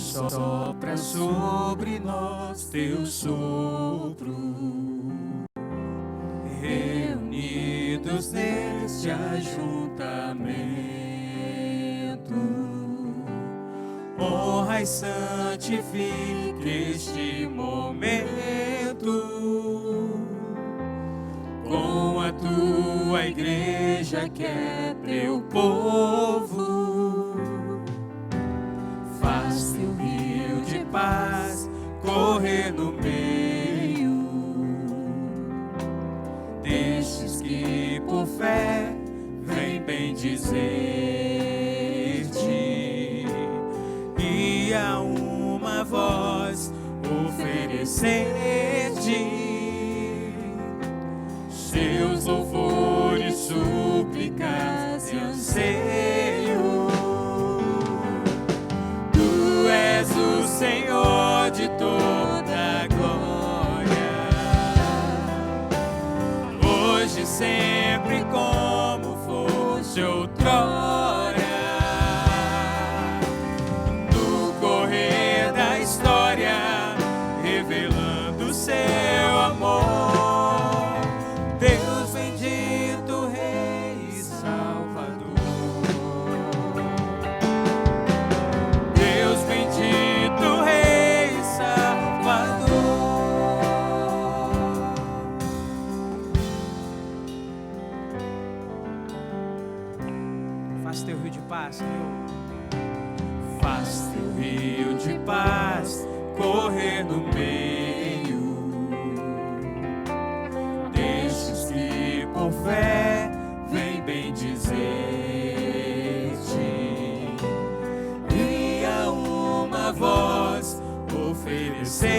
sopra sobre nós teu sopro, reunidos neste ajuntamento, honra e santifica este momento, com a tua igreja que é teu povo. Faz teu rio de paz correr no meio destes que por fé vem bendizer-te, e a uma voz oferecer-te seus louvores, súplicas e anseio. Tu és o Senhor de toda glória, hoje, sempre, como foste outrora. No correr da história, revelando seu amor. Deus bendito, Rei e Salvador. Deus bendito, Rei e Salvador. Faz teu rio de paz, Senhor. Faz teu rio de paz correr no meio destes que por fé vem bendizer-te, e a uma voz oferecer-te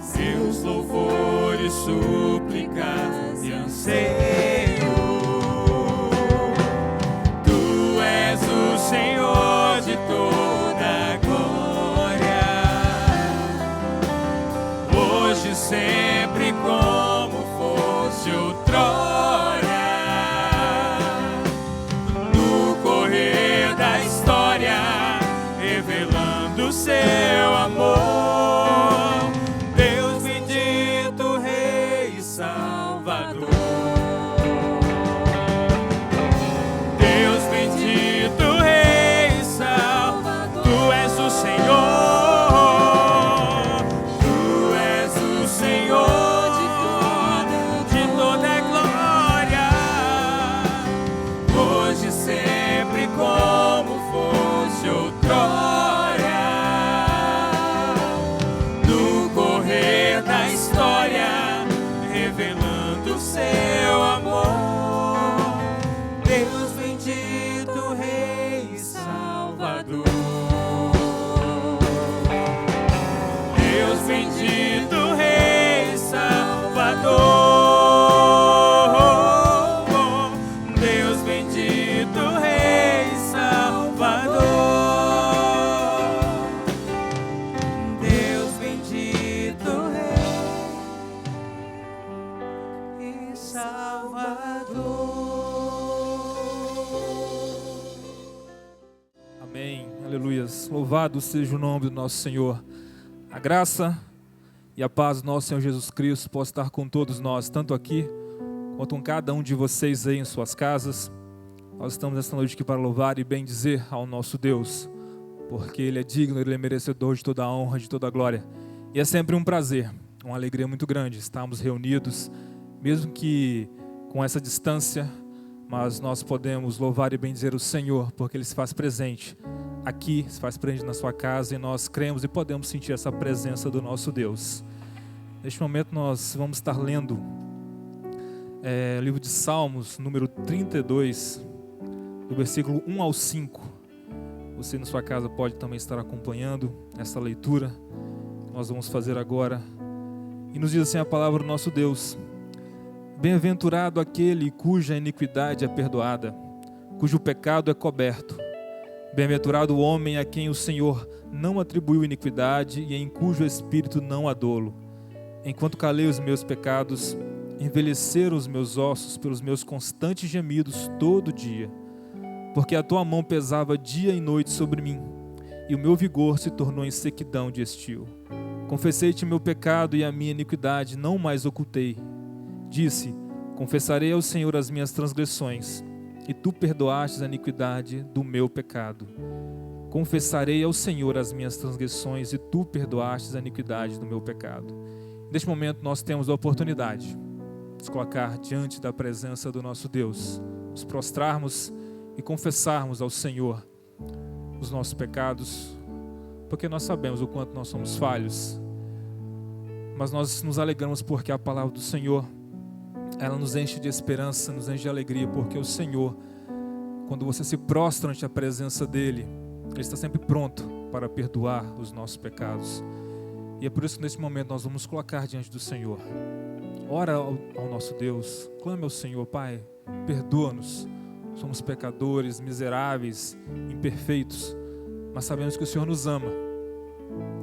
seus louvores, súplicas e anseio. Tu és o Senhor de toda glória, hoje, sempre, como fosse outrora. No correr da história, revelando seu amor. Deus bendito, Rei e Salvador. Deus bendito, Rei e Salvador. Tu és o Senhor, tu és o Senhor de toda glória, hoje, sempre, como fosse outrora. No correr da história, revelando seu amor. Deus bendito, Rei e Salvador. Deus bendito, Rei e Salvador. Deus bendito, Rei e Salvador. Deus bendito, Rei e Salvador. Amém, aleluias. Louvado seja o nome do nosso Senhor. A graça e a paz do nosso Senhor Jesus Cristo possa estar com todos nós, tanto aqui quanto com cada um de vocês aí em suas casas. Nós estamos nesta noite aqui para louvar e bendizer ao nosso Deus, porque Ele é digno, Ele é merecedor de toda a honra, de toda a glória. E é sempre um prazer, uma alegria muito grande estarmos reunidos, mesmo que com essa distância, mas nós podemos louvar e bendizer o Senhor, porque Ele se faz presente aqui, se faz presente na sua casa, e nós cremos e podemos sentir essa presença do nosso Deus. Neste momento nós vamos estar lendo o livro de Salmos, número 32, do versículo 1 ao 5. Você na sua casa pode também estar acompanhando essa leitura que nós vamos fazer agora. E nos diz assim a palavra do nosso Deus: Bem-aventurado aquele cuja iniquidade é perdoada, cujo pecado é coberto. Bem-aventurado o homem a quem o Senhor não atribuiu iniquidade e em cujo espírito não há dolo. Enquanto calei os meus pecados, envelheceram os meus ossos pelos meus constantes gemidos todo dia. porque a tua mão pesava dia e noite sobre mim, e o meu vigor se tornou em sequidão de estio. Confessei-te meu pecado e a minha iniquidade não mais ocultei. Disse: confessarei ao Senhor as minhas transgressões, e tu perdoastes a iniquidade do meu pecado. Confessarei ao Senhor as minhas transgressões, e tu perdoastes a iniquidade do meu pecado. Neste momento nós temos a oportunidade de nos colocar diante da presença do nosso Deus, nos prostrarmos e confessarmos ao Senhor os nossos pecados, porque nós sabemos o quanto nós somos falhos, mas nós nos alegramos porque a palavra do Senhor, ela nos enche de esperança, nos enche de alegria, porque o Senhor, quando você se prostra ante a presença dEle, Ele está sempre pronto para perdoar os nossos pecados. E é por isso que neste momento nós vamos colocar diante do Senhor. Ora ao nosso Deus, clame ao Senhor: Pai, perdoa-nos. Somos pecadores, miseráveis, imperfeitos, mas sabemos que o Senhor nos ama.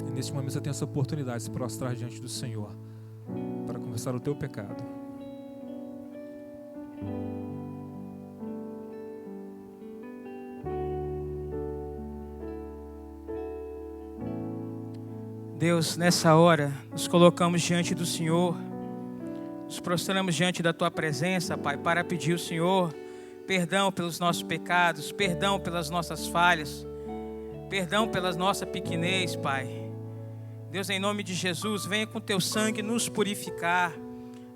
E neste momento você tem essa oportunidade de se prostrar diante do Senhor para confessar o teu pecado. Deus, nessa hora, nos colocamos diante do Senhor, nos prostramos diante da Tua presença, Pai, para pedir ao Senhor perdão pelos nossos pecados, perdão pelas nossas falhas, perdão pela nossa pequenez, Pai. Deus, em nome de Jesus, venha com Teu sangue nos purificar,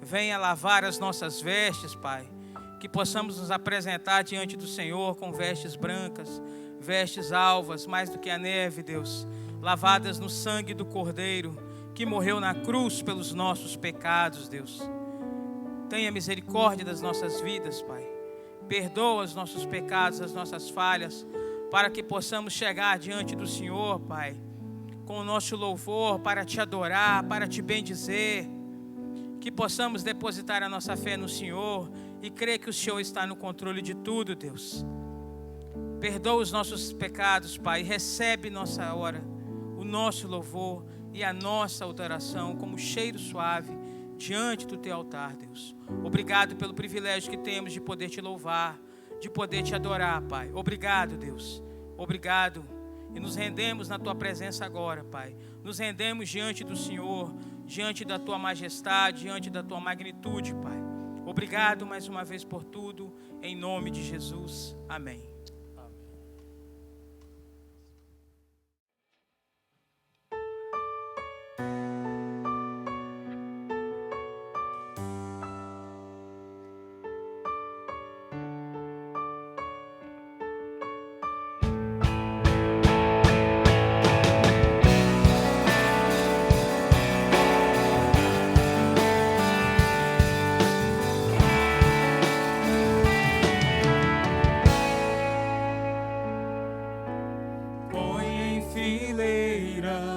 venha lavar as nossas vestes, Pai, que possamos nos apresentar diante do Senhor com vestes brancas, vestes alvas, mais do que a neve, Deus, lavadas no sangue do Cordeiro, que morreu na cruz pelos nossos pecados, Deus. Tenha misericórdia das nossas vidas, Pai. Perdoa os nossos pecados, as nossas falhas, para que possamos chegar diante do Senhor, Pai, com o nosso louvor, para Te adorar, para Te bendizer, que possamos depositar a nossa fé no Senhor e crer que o Senhor está no controle de tudo, Deus. Perdoa os nossos pecados, Pai, e recebe nossa hora, o nosso louvor e a nossa adoração como cheiro suave diante do Teu altar, Deus. Obrigado pelo privilégio que temos de poder Te louvar, de poder Te adorar, Pai. Obrigado, Deus. Obrigado. E nos rendemos na Tua presença agora, Pai. Nos rendemos diante do Senhor, diante da Tua majestade, diante da Tua magnitude, Pai. Obrigado mais uma vez por tudo, em nome de Jesus. Amém.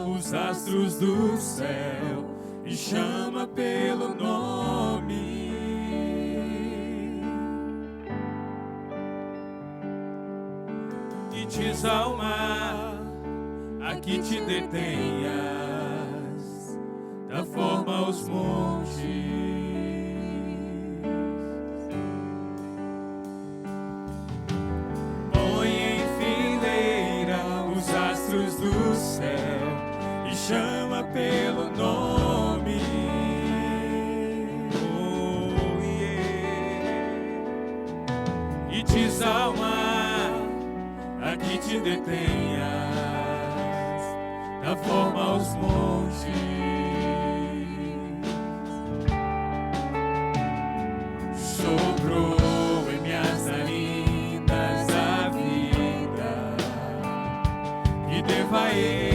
Os astros do céu e chama pelo nome. E diz ao mar: aqui te detenhas, dá forma aos montes. Põe em fileira os astros do céu, chama pelo nome. Oh, yeah. E diz ao mar: aqui te detenhas, dá forma aos montes. Soprou em minhas narinas a vida que devo a Ele.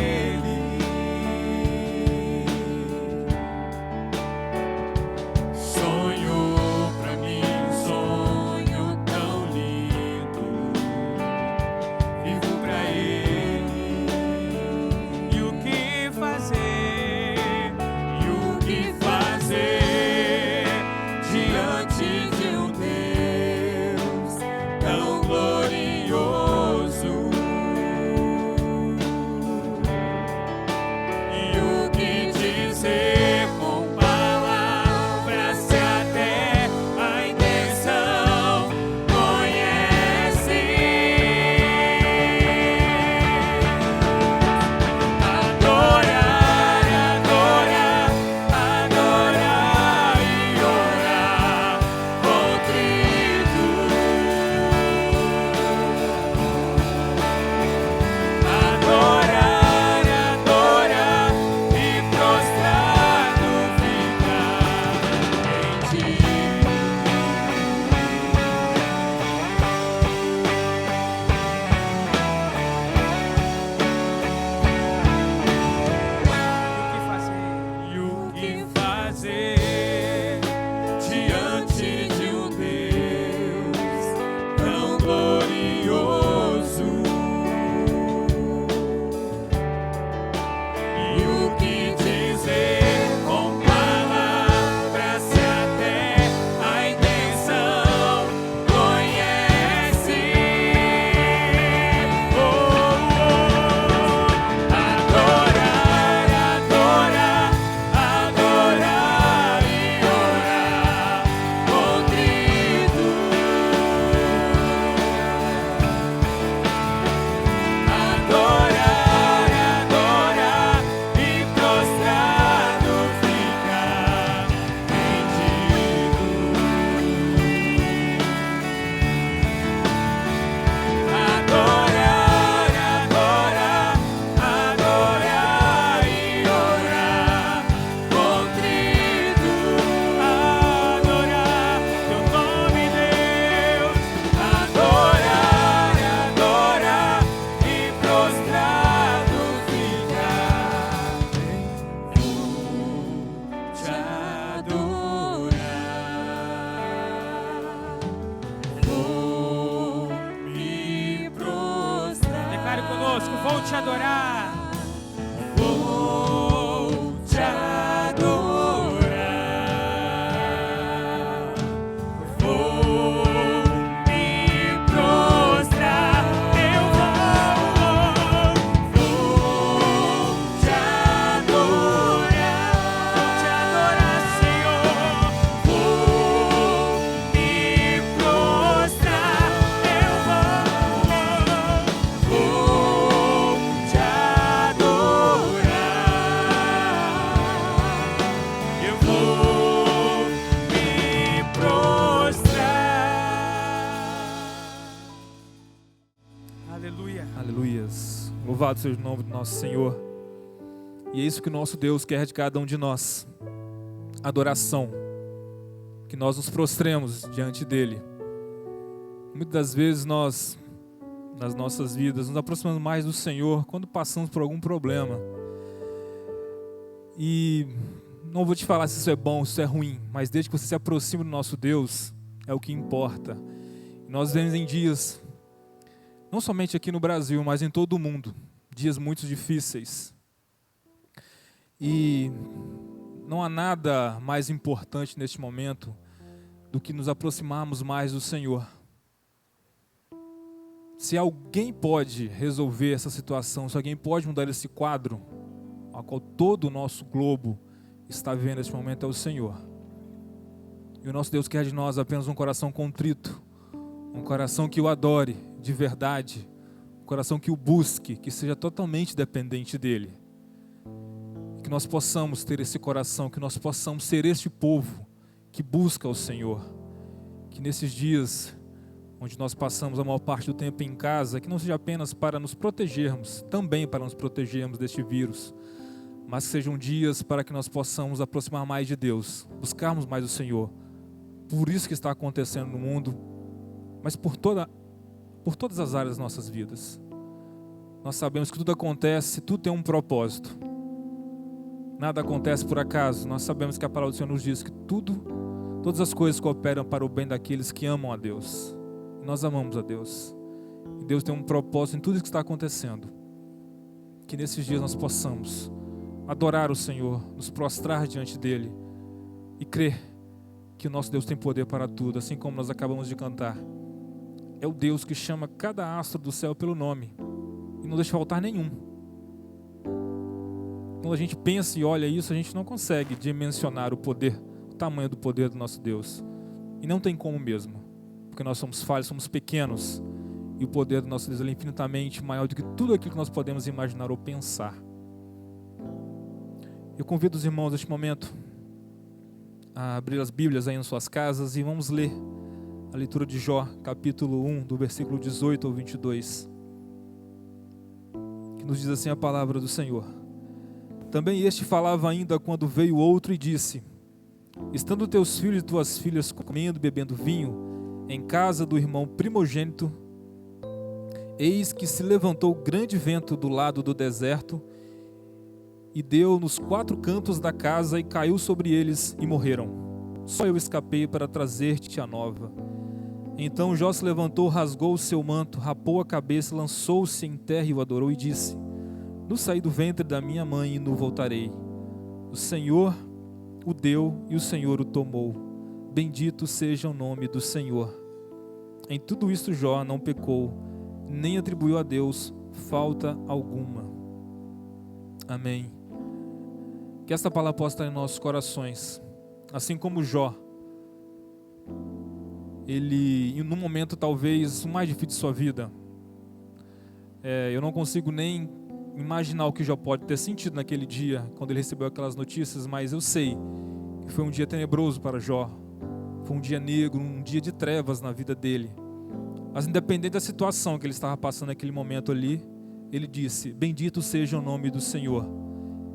conosco, vou te adorar. Vou te adorar, vou me prostrar, eu vou te adorar, Senhor, vou me prostrar, eu vou te adorar, eu vou me prostrar. Aleluia. Aleluias. Louvado seja o nome do nosso Senhor. E é isso que o nosso Deus quer de cada um de nós. Adoração. Que nós nos prostremos diante dEle. Muitas das vezes nós, nas nossas vidas, nos aproximamos mais do Senhor quando passamos por algum problema. E não vou te falar se isso é bom, se isso é ruim, mas desde que você se aproxime do nosso Deus, é o que importa. E nós vivemos em dias, não somente aqui no Brasil, mas em todo o mundo, dias muito difíceis. E não há nada mais importante neste momento do que nos aproximarmos mais do Senhor. Se alguém pode resolver essa situação, se alguém pode mudar esse quadro, ao qual todo o nosso globo está vivendo neste momento, é o Senhor. E o nosso Deus quer de nós apenas um coração contrito, um coração que o adore de verdade, um coração que o busque, que seja totalmente dependente dEle. Que nós possamos ter esse coração, que nós possamos ser este povo que busca o Senhor. Que nesses dias, onde nós passamos a maior parte do tempo em casa, que não seja apenas para nos protegermos, também para nos protegermos deste vírus, mas que sejam dias para que nós possamos aproximar mais de Deus, buscarmos mais o Senhor. Por isso que está acontecendo no mundo, mas por todas as áreas das nossas vidas. Nós sabemos que tudo acontece, tudo tem um propósito. Nada acontece por acaso. Nós sabemos que a palavra do Senhor nos diz que todas as coisas cooperam para o bem daqueles que amam a Deus. Nós amamos a Deus. E Deus tem um propósito em tudo isso que está acontecendo. Que nesses dias nós possamos adorar o Senhor, nos prostrar diante dEle e crer que o nosso Deus tem poder para tudo, assim como nós acabamos de cantar. É o Deus que chama cada astro do céu pelo nome e não deixa faltar nenhum. Quando a gente pensa e olha isso, a gente não consegue dimensionar o poder, o tamanho do poder do nosso Deus. E não tem como mesmo, porque nós somos falhos, somos pequenos, e o poder do nosso Deus é infinitamente maior do que tudo aquilo que nós podemos imaginar ou pensar. Eu convido os irmãos neste momento a abrir as Bíblias aí em suas casas e vamos ler a leitura de Jó, capítulo 1, do versículo 18 ao 22, que nos diz assim a palavra do Senhor. Também este falava ainda quando veio outro e disse: estando teus filhos e tuas filhas comendo e bebendo vinho em casa do irmão primogênito, eis que se levantou grande vento do lado do deserto e deu nos 4 cantos da casa e caiu sobre eles e morreram. Só eu escapei para trazer-te a nova. Então Jó se levantou, rasgou o seu manto, rapou a cabeça, lançou-se em terra e o adorou e disse: no saí do ventre da minha mãe e no voltarei. O Senhor o deu e o Senhor o tomou. Bendito seja o nome do Senhor. Em tudo isto Jó não pecou, nem atribuiu a Deus falta alguma. Amém. Que esta palavra possa estar em nossos corações. Assim como Jó, ele, num momento talvez o mais difícil de sua vida, eu não consigo nem imaginar o que Jó pode ter sentido naquele dia, quando ele recebeu aquelas notícias, mas eu sei que foi um dia tenebroso para Jó, foi um dia negro, um dia de trevas na vida dele. Mas independente da situação que ele estava passando naquele momento ali, ele disse: bendito seja o nome do Senhor.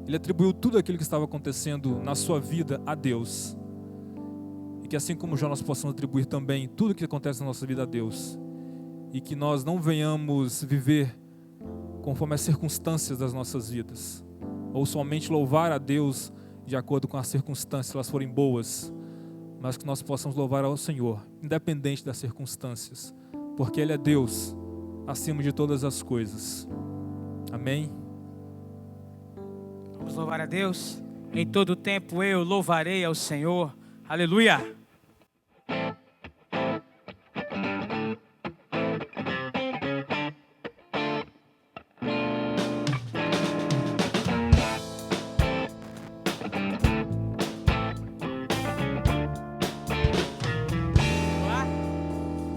Ele atribuiu tudo aquilo que estava acontecendo na sua vida a Deus. E que assim como Jó, nós possamos atribuir também tudo o que acontece na nossa vida a Deus. E que nós não venhamos viver conforme as circunstâncias das nossas vidas, ou somente louvar a Deus de acordo com as circunstâncias, se elas forem boas, mas que nós possamos louvar ao Senhor, independente das circunstâncias, porque Ele é Deus acima de todas as coisas. Amém. Vamos louvar a Deus. Em todo tempo eu louvarei ao Senhor. Aleluia.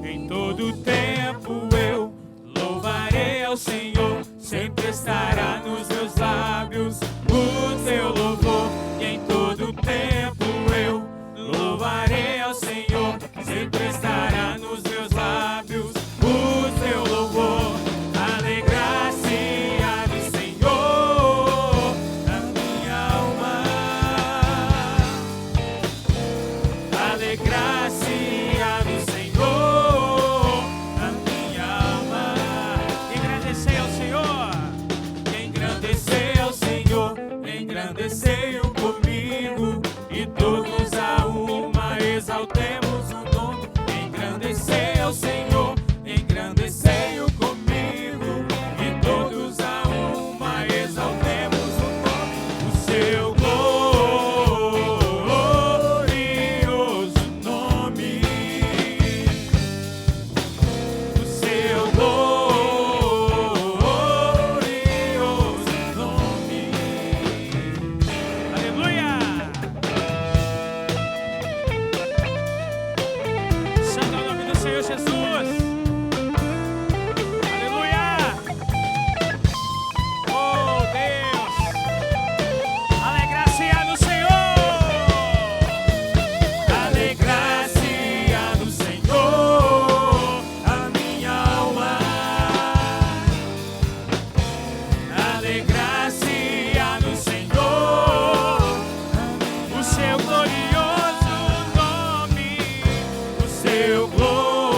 Em todo tempo eu louvarei ao Senhor, sempre estará nos meus lábios o teu louvor. E em todo tempo eu louvarei ao Senhor, sempre estará nos meus lábios o teu louvor. Alegrar-se há no Senhor a minha alma, alegrar-se há no Senhor a minha alma. Engrandecer ao Senhor. Engrandecer ao Senhor, engrandecei-o comigo, e todos a uma exaltemos o nome. Engrandecer ao Senhor, engrandecei-o comigo, e todos a uma exaltemos o nome. O seu glorioso nome, o seu glorioso nome. Aleluia. Santo é o nome do Senhor Jesus. Aleluia. Oh Deus. Alegrar-se-á no Senhor. Alegrar-se-á no Senhor a minha alma, alegrar-se-á no Senhor O seu glorioso nome. o seu glorioso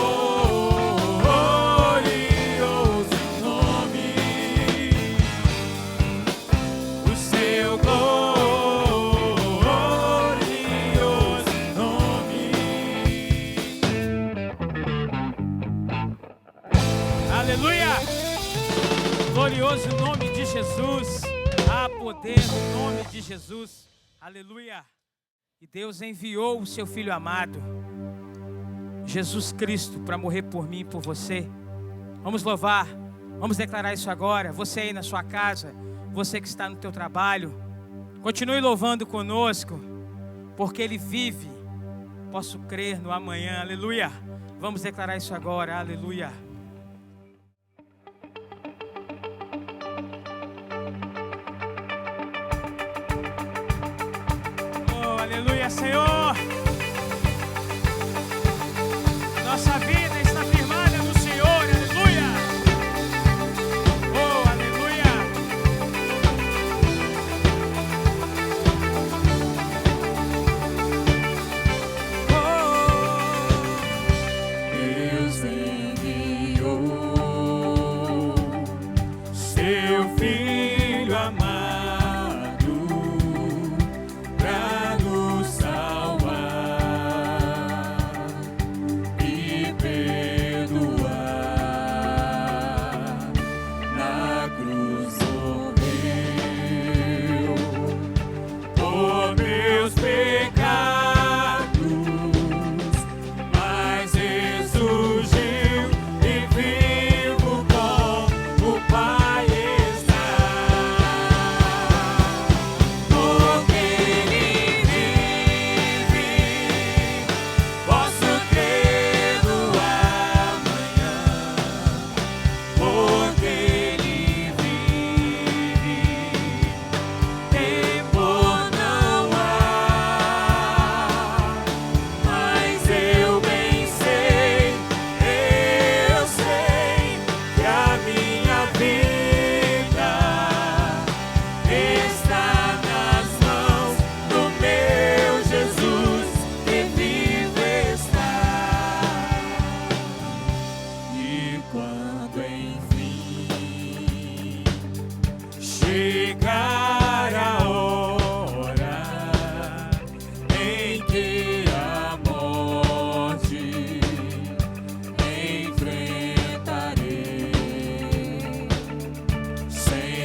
nome, o seu glorioso nome. Aleluia. Glorioso nome de Jesus. Há poder no nome de Jesus. Aleluia. E Deus enviou o seu Filho amado, Jesus Cristo, para morrer por mim e por você. Vamos louvar. Vamos declarar isso agora. Você aí na sua casa, você que está no teu trabalho, continue louvando conosco, porque Ele vive. Posso crer no amanhã. Aleluia. Vamos declarar isso agora. Aleluia. Oh, aleluia, Senhor. Nossa vida está firmada no Senhor. Aleluia. Oh, aleluia. Deus enviou seu Filho amado pra nos salvar e perdoar. Na cruz morreu por meus pecados, mas ressurgiu e vivo com o Pai está. Porque Ele vive, posso crer no amanhã. Porque Ele vive, tempo não há. Mas eu bem sei que a minha vida está nas mãos do meu Jesus, que vivo está. E quando enfim chegar a hora em que a morte enfrentarei, sem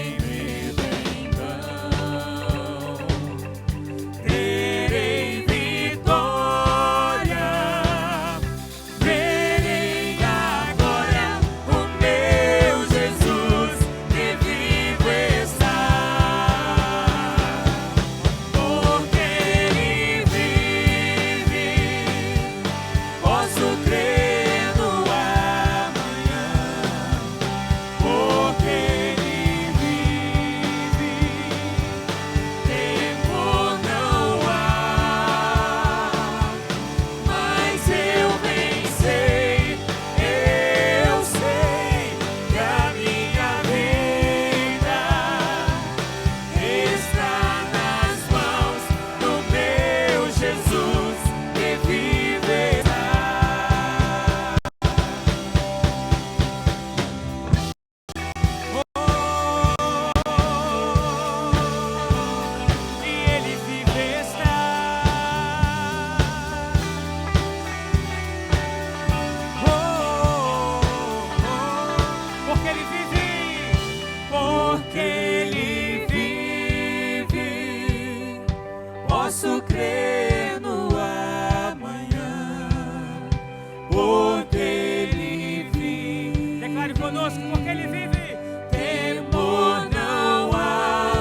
conosco, porque Ele vive. Temor não há,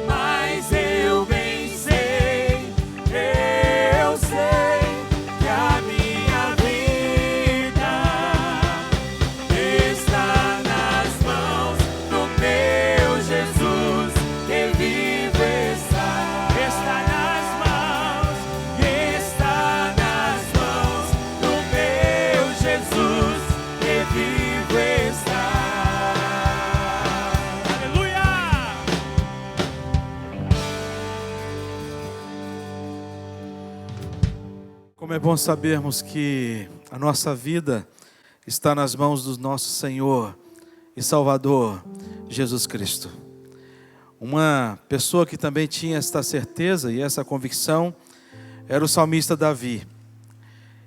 mas eu bem sei, eu sei que a minha vida está nas mãos do meu Jesus, que vivo está. Está nas mãos do meu Jesus, que vivo está. Aleluia! Como é bom sabermos que a nossa vida está nas mãos do nosso Senhor e Salvador, Jesus Cristo. Uma pessoa que também tinha esta certeza e essa convicção era o salmista Davi.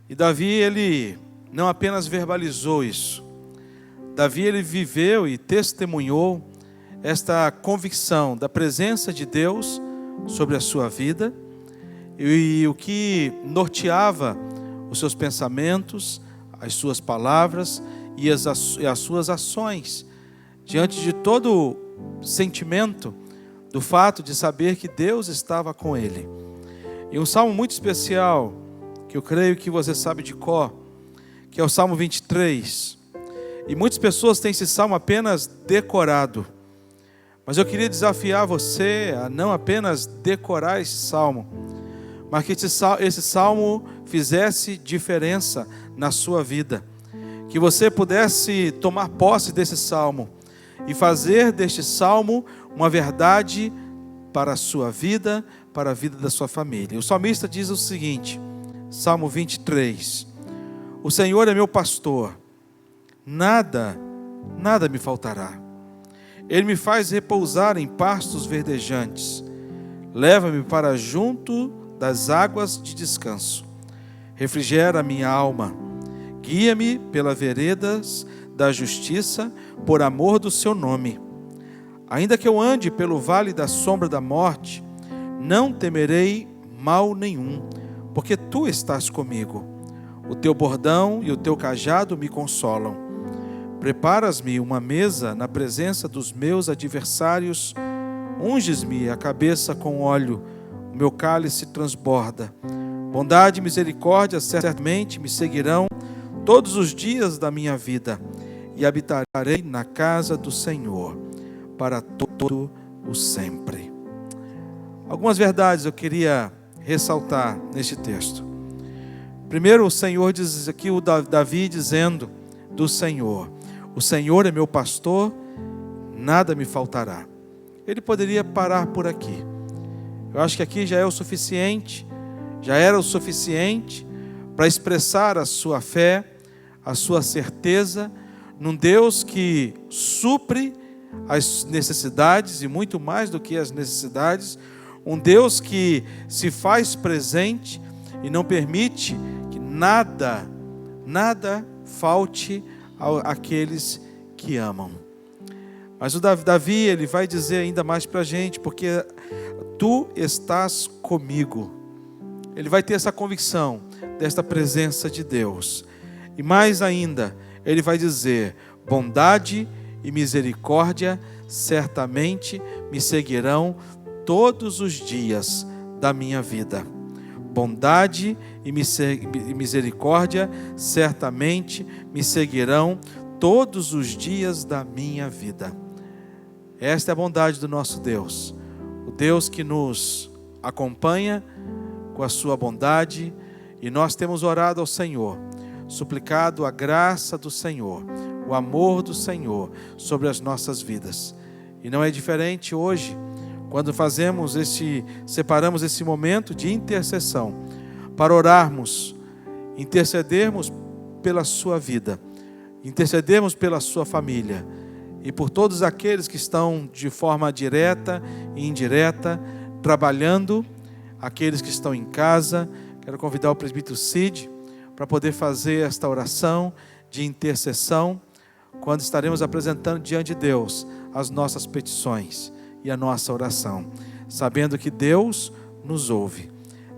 E Davi, ele não apenas verbalizou isso. Davi, ele viveu e testemunhou esta convicção da presença de Deus sobre a sua vida e o que norteava os seus pensamentos, as suas palavras e as suas ações, diante de todo o sentimento do fato de saber que Deus estava com ele. E um salmo muito especial, que eu creio que você sabe de cor, que é o Salmo 23. E muitas pessoas têm esse salmo apenas decorado. Mas eu queria desafiar você a não apenas decorar esse salmo, mas que esse salmo fizesse diferença na sua vida. Que você pudesse tomar posse desse salmo e fazer deste salmo uma verdade para a sua vida, para a vida da sua família. O salmista diz o seguinte, Salmo 23: O Senhor é meu pastor, nada me faltará. Ele me faz repousar em pastos verdejantes, leva-me para junto das águas de descanso, refrigera a minha alma, guia-me pelas veredas da justiça, por amor do seu nome. Ainda que eu ande pelo vale da sombra da morte, não temerei mal nenhum, porque tu estás comigo. O teu bordão e o teu cajado me consolam. Preparas-me uma mesa na presença dos meus adversários, unges-me a cabeça com óleo, o meu cálice transborda. Bondade e misericórdia certamente me seguirão todos os dias da minha vida, e habitarei na casa do Senhor para todo o sempre. Algumas verdades eu queria ressaltar neste texto. Primeiro, o Senhor diz aqui, o Davi dizendo do Senhor: o Senhor é meu pastor, nada me faltará. Ele poderia parar por aqui. Eu acho que aqui já é o suficiente, já era o suficiente para expressar a sua fé, a sua certeza num Deus que supre as necessidades e muito mais do que as necessidades, um Deus que se faz presente e não permite que nada falte àqueles que amam. Mas o Davi, ele vai dizer ainda mais para a gente, porque tu estás comigo. Ele vai ter essa convicção desta presença de Deus. E mais ainda, ele vai dizer: bondade e misericórdia certamente me seguirão todos os dias da minha vida. Bondade e misericórdia certamente me seguirão todos os dias da minha vida. Esta é a bondade do nosso Deus, o Deus que nos acompanha com a sua bondade, e nós temos orado ao Senhor, suplicado a graça do Senhor, o amor do Senhor sobre as nossas vidas. E não é diferente hoje, quando separamos esse momento de intercessão, para orarmos, intercedermos pela sua vida, intercedermos pela sua família, e por todos aqueles que estão de forma direta e indireta, trabalhando, aqueles que estão em casa. Quero convidar o presbítero Cid para poder fazer esta oração de intercessão, quando estaremos apresentando diante de Deus as nossas petições e a nossa oração, sabendo que Deus nos ouve,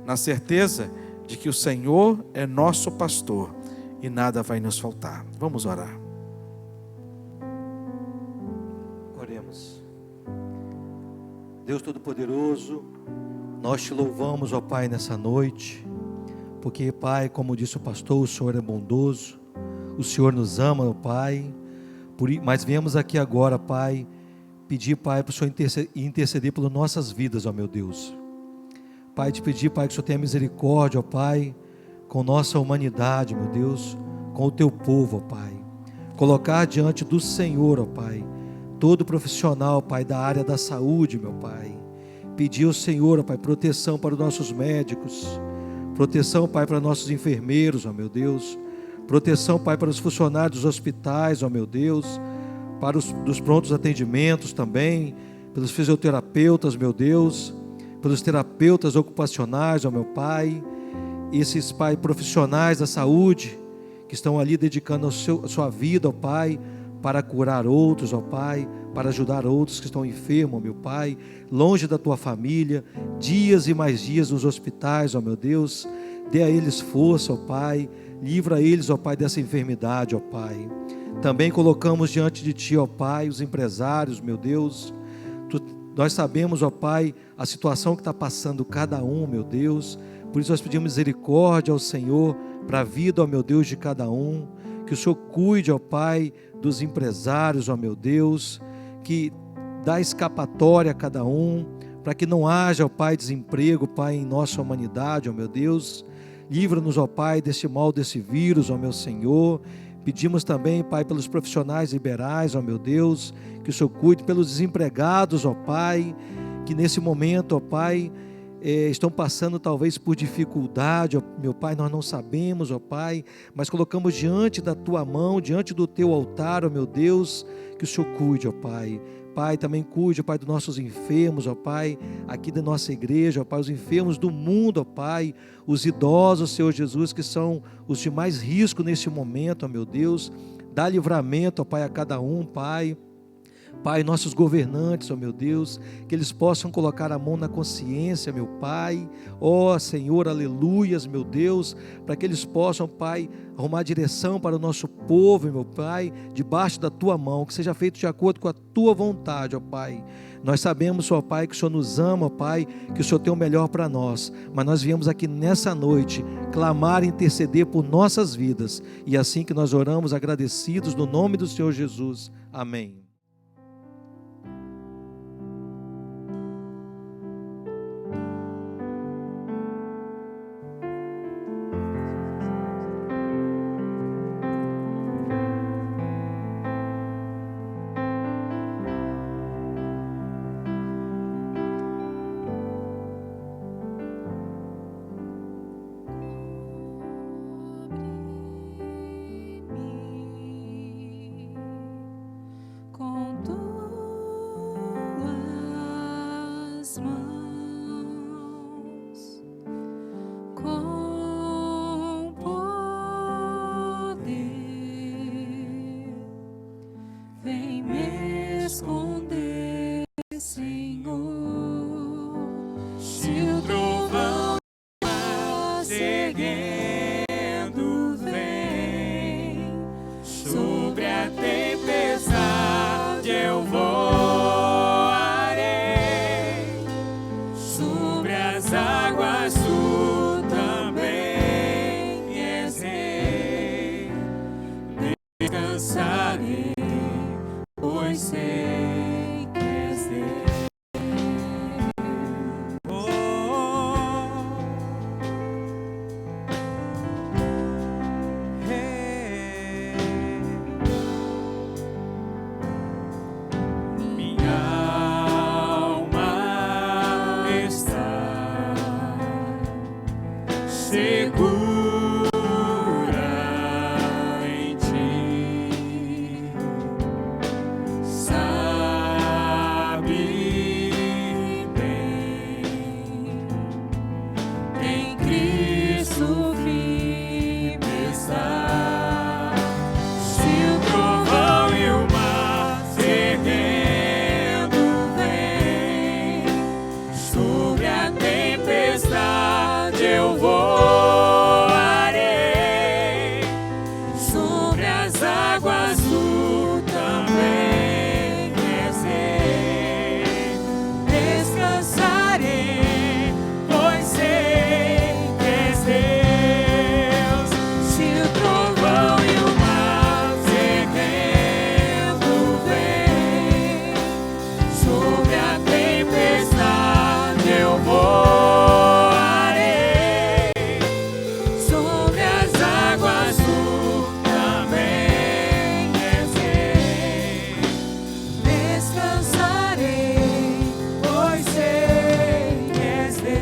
na certeza de que o Senhor é nosso pastor e nada vai nos faltar. Vamos orar. Oremos. Deus Todo-Poderoso, nós te louvamos, ó Pai, nessa noite, porque, Pai, como disse o pastor, o Senhor é bondoso, o Senhor nos ama, ó Pai, mas viemos aqui agora, Pai, pedir, Pai, para o Senhor interceder pelas nossas vidas, ó meu Deus. Pai, te pedir, Pai, que o Senhor tenha misericórdia, ó Pai, com nossa humanidade, meu Deus, com o teu povo, ó Pai. Colocar diante do Senhor, ó Pai, todo profissional, Pai, da área da saúde, meu Pai. Pedir ao Senhor, ó Pai, proteção para os nossos médicos, proteção, Pai, para nossos enfermeiros, ó meu Deus, proteção, Pai, para os funcionários dos hospitais, ó meu Deus, para dos prontos atendimentos também, pelos fisioterapeutas, meu Deus, pelos terapeutas ocupacionais, ó meu Pai, esses, Pai, profissionais da saúde, que estão ali dedicando a sua vida, ó Pai, para curar outros, ó Pai, para ajudar outros que estão enfermos, ó meu Pai, longe da tua família, dias e mais dias nos hospitais, ó meu Deus, dê a eles força, ó Pai, livra eles, ó Pai, dessa enfermidade, ó Pai. Também colocamos diante de Ti, ó Pai, os empresários, meu Deus. Nós sabemos, ó Pai, a situação que está passando cada um, meu Deus. Por isso nós pedimos misericórdia ao Senhor para a vida, ó meu Deus, de cada um. Que o Senhor cuide, ó Pai, dos empresários, ó meu Deus. Que dá escapatória a cada um, para que não haja, ó Pai, desemprego, Pai, em nossa humanidade, ó meu Deus. Livra-nos, ó Pai, desse mal, desse vírus, ó meu Senhor. Pedimos também, Pai, pelos profissionais liberais, ó meu Deus, que o Senhor cuide pelos desempregados, ó Pai, que nesse momento, ó Pai, estão passando talvez por dificuldade, ó meu Pai, nós não sabemos, ó Pai, mas colocamos diante da Tua mão, diante do Teu altar, ó meu Deus, que o Senhor cuide, ó Pai. Pai, também cuide, ó Pai, dos nossos enfermos, ó Pai, aqui da nossa igreja, ó Pai, os enfermos do mundo, ó Pai, os idosos, Senhor Jesus, que são os de mais risco nesse momento, ó meu Deus, dá livramento, ó Pai, a cada um, Pai. Pai, nossos governantes, ó meu Deus, que eles possam colocar a mão na consciência, meu Pai, ó Senhor, aleluias, meu Deus, para que eles possam, Pai, arrumar direção para o nosso povo, meu Pai, debaixo da Tua mão, que seja feito de acordo com a Tua vontade, ó Pai. Nós sabemos, ó Pai, que o Senhor nos ama, ó Pai, que o Senhor tem o melhor para nós, mas nós viemos aqui nessa noite clamar e interceder por nossas vidas, e assim que nós oramos agradecidos no nome do Senhor Jesus. Amém. as águas tu também és Rei. Descansarei, pois sei que és Deus. Se o trovão e o mar fervendo vem, sobre a tempestade eu voarei. Sobre as águas tu também és Rei. Descansarei, pois sei que és Deus.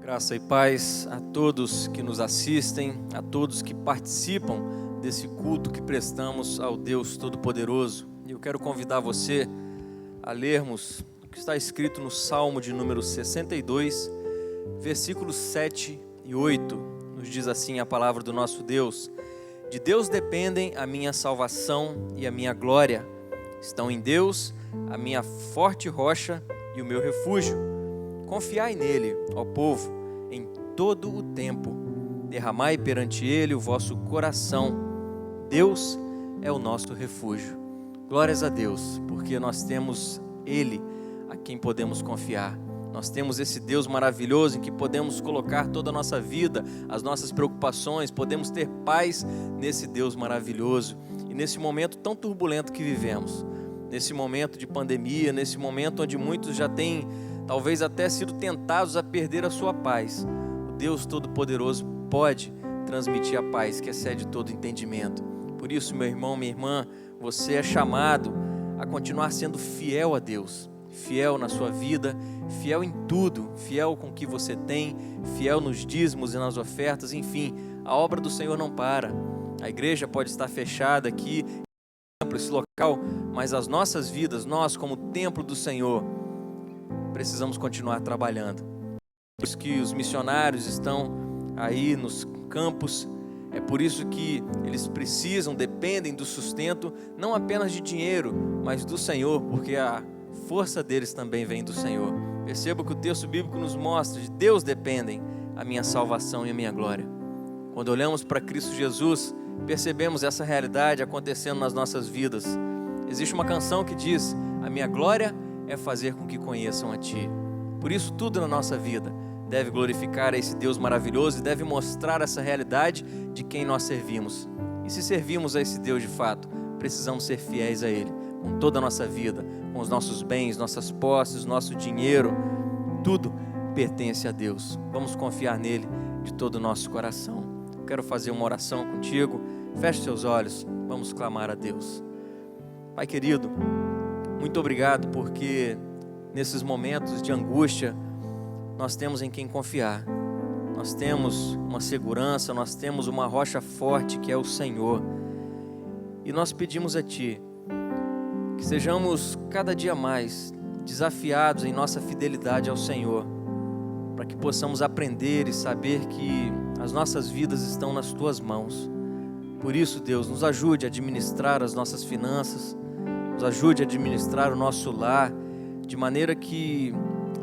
Graça e paz a todos que nos assistem, a todos que participam desse culto que prestamos ao Deus Todo-Poderoso. E eu quero convidar você a lermos o que está escrito no Salmo de número 62, versículos 7 e 8. Nos diz assim a palavra do nosso Deus: de Deus dependem a minha salvação e a minha glória. Estão em Deus a minha forte rocha e o meu refúgio. Confiai nele, ó povo, em todo o tempo. Derramai perante ele o vosso coração. Deus é o nosso refúgio. Glórias a Deus, porque nós temos ele a quem podemos confiar. Nós temos esse Deus maravilhoso em que podemos colocar toda a nossa vida, as nossas preocupações, podemos ter paz nesse Deus maravilhoso. E nesse momento tão turbulento que vivemos, nesse momento de pandemia, nesse momento onde muitos já têm talvez até sido tentados a perder a sua paz, o Deus Todo-Poderoso pode transmitir a paz que excede todo entendimento. Por isso, meu irmão, minha irmã, você é chamado a continuar sendo fiel a Deus, fiel na sua vida, fiel em tudo, fiel com o que você tem, fiel nos dízimos e nas ofertas, enfim, a obra do Senhor não para. A igreja pode estar fechada aqui, esse local, mas as nossas vidas, nós como templo do Senhor, precisamos continuar trabalhando. Por isso que os missionários estão aí nos campos, é por isso que eles precisam, dependem do sustento, não apenas de dinheiro, mas do Senhor, porque a força deles também vem do Senhor. Perceba que o texto bíblico nos mostra, de Deus dependem a minha salvação e a minha glória. Quando olhamos para Cristo Jesus, percebemos essa realidade acontecendo nas nossas vidas. Existe uma canção que diz: a minha glória é fazer com que conheçam a Ti. Por isso, tudo na nossa vida deve glorificar a esse Deus maravilhoso e deve mostrar essa realidade de quem nós servimos. E se servimos a esse Deus de fato, precisamos ser fiéis a Ele, com toda a nossa vida, com os nossos bens, nossas posses, nosso dinheiro, tudo pertence a Deus. Vamos confiar nele de todo o nosso coração. Quero fazer uma oração contigo. Feche seus olhos, vamos clamar a Deus. Pai querido, muito obrigado porque nesses momentos de angústia nós temos em quem confiar. Nós temos uma segurança, nós temos uma rocha forte que é o Senhor. E nós pedimos a Ti que sejamos cada dia mais desafiados em nossa fidelidade ao Senhor, para que possamos aprender e saber que as nossas vidas estão nas Tuas mãos. Por isso, Deus, nos ajude a administrar as nossas finanças, nos ajude a administrar o nosso lar, de maneira que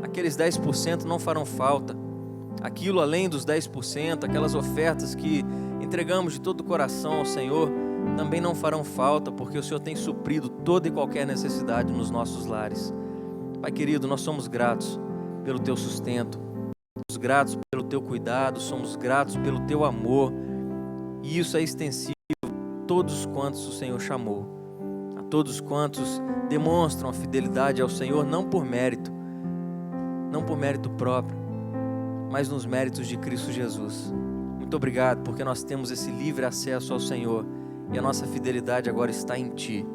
aqueles 10% não farão falta. Aquilo além dos 10%, aquelas ofertas que entregamos de todo o coração ao Senhor, também não farão falta, porque o Senhor tem suprido toda e qualquer necessidade nos nossos lares. Pai querido, nós somos gratos pelo Teu sustento, somos gratos pelo Teu cuidado, somos gratos pelo Teu amor, e isso é extensível a todos quantos o Senhor chamou, a todos quantos demonstram a fidelidade ao Senhor, não por mérito próprio, mas nos méritos de Cristo Jesus. Muito obrigado, porque nós temos esse livre acesso ao Senhor, e a nossa fidelidade agora está em Ti.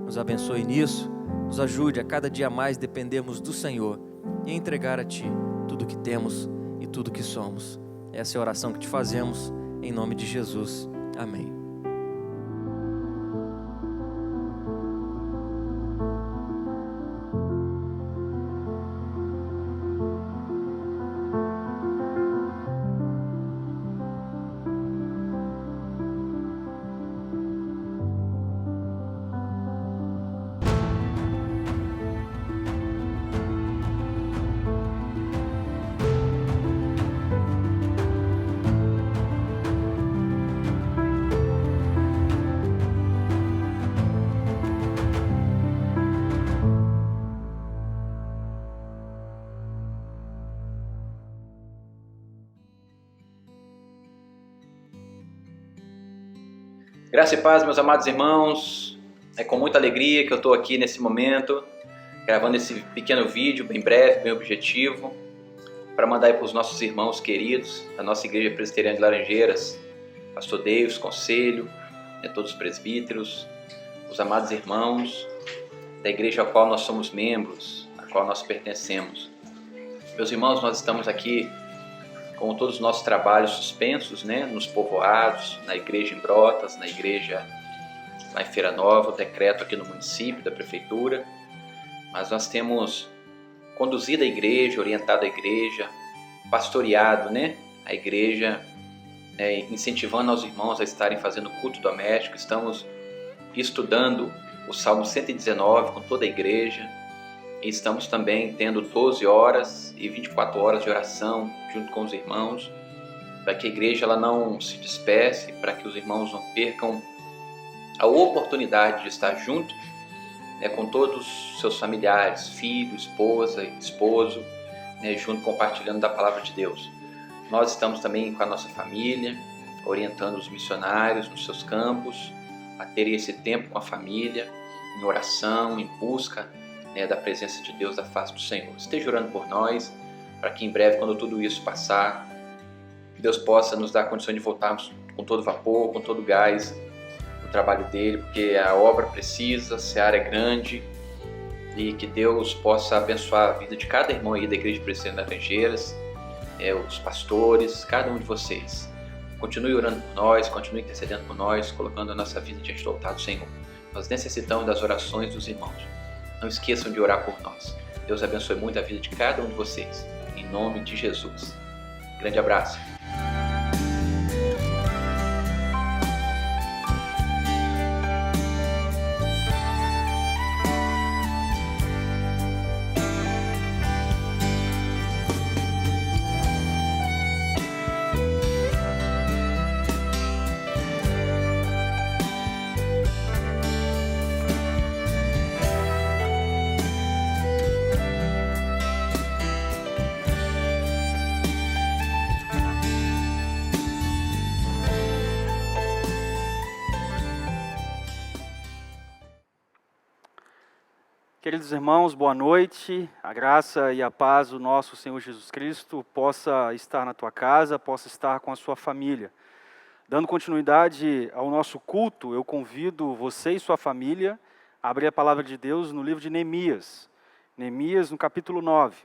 Nos abençoe nisso, nos ajude a cada dia mais dependermos do Senhor e entregar a Ti tudo o que temos e tudo o que somos. Essa é a oração que Te fazemos, em nome de Jesus. Amém. Graça e paz, meus amados irmãos. É com muita alegria que eu estou aqui nesse momento, gravando esse pequeno vídeo, bem breve, bem objetivo, para mandar para os nossos irmãos queridos da nossa Igreja Presbiteriana de Laranjeiras, Pastor Davis, Conselho, todos os presbíteros, os amados irmãos da igreja a qual nós somos membros, a qual nós pertencemos. Meus irmãos, nós estamos aqui com todos os nossos trabalhos suspensos, nos povoados, na igreja em Brotas, na igreja lá em Feira Nova, o decreto aqui no município, da prefeitura. Mas nós temos conduzido a igreja, orientado a igreja, pastoreado a igreja, incentivando aos irmãos a estarem fazendo culto doméstico. Estamos estudando o Salmo 119 com toda a igreja. E estamos também tendo 12 horas e 24 horas de oração junto com os irmãos, para que a igreja ela não se disperse, para que os irmãos não percam a oportunidade de estar junto com todos os seus familiares, filho, esposa, esposo, junto compartilhando da palavra de Deus. Nós estamos também com a nossa família, orientando os missionários nos seus campos a terem esse tempo com a família, em oração, em busca da presença de Deus, da face do Senhor. Esteja orando por nós, para que em breve, quando tudo isso passar, Deus possa nos dar a condição de voltarmos com todo vapor, com todo gás no trabalho dele, porque a obra precisa, a seara é grande, e que Deus possa abençoar a vida de cada irmão aí da Igreja Presbiteriana de Laranjeiras, os pastores, cada um de vocês. Continue orando por nós, continue intercedendo por nós, colocando a nossa vida diante do altar do Senhor. Nós necessitamos das orações dos irmãos. Não esqueçam de orar por nós. Deus abençoe muito a vida de cada um de vocês. Em nome de Jesus. Grande abraço. Queridos irmãos, boa noite. A graça e a paz do nosso Senhor Jesus Cristo possa estar na tua casa, possa estar com a sua família. Dando continuidade ao nosso culto, eu convido você e sua família a abrir a palavra de Deus no livro de Neemias. Neemias, no capítulo 9.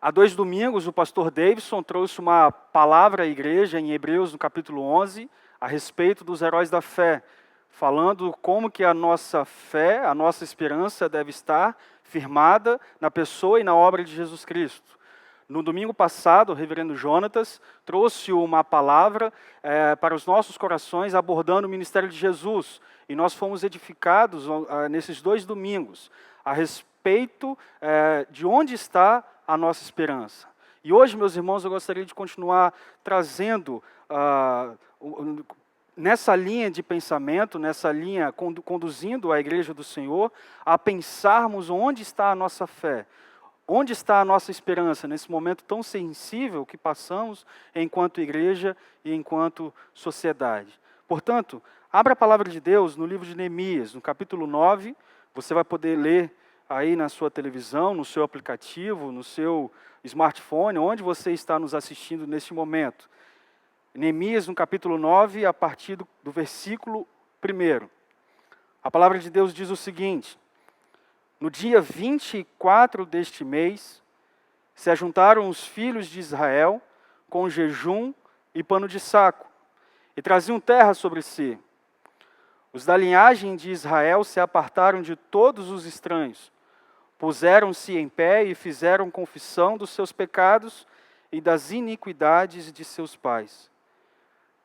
Há 2 domingos, o pastor Davidson trouxe uma palavra à igreja em Hebreus, no capítulo 11, a respeito dos heróis da fé, falando como que a nossa fé, a nossa esperança deve estar firmada na pessoa e na obra de Jesus Cristo. No domingo passado, o reverendo Jonatas trouxe uma palavra para os nossos corações abordando o ministério de Jesus. E nós fomos edificados nesses 2 domingos a respeito de onde está a nossa esperança. E hoje, meus irmãos, eu gostaria de continuar trazendo nessa linha de pensamento, nessa linha conduzindo a igreja do Senhor a pensarmos onde está a nossa fé, onde está a nossa esperança nesse momento tão sensível que passamos enquanto igreja e enquanto sociedade. Portanto, abra a palavra de Deus no livro de Neemias, no capítulo 9, você vai poder ler aí na sua televisão, no seu aplicativo, no seu smartphone, onde você está nos assistindo neste momento. Neemias, no capítulo 9, a partir do versículo 1. A palavra de Deus diz o seguinte: no dia 24 deste mês, se ajuntaram os filhos de Israel com jejum e pano de saco, e traziam terra sobre si. Os da linhagem de Israel se apartaram de todos os estranhos, puseram-se em pé e fizeram confissão dos seus pecados e das iniquidades de seus pais.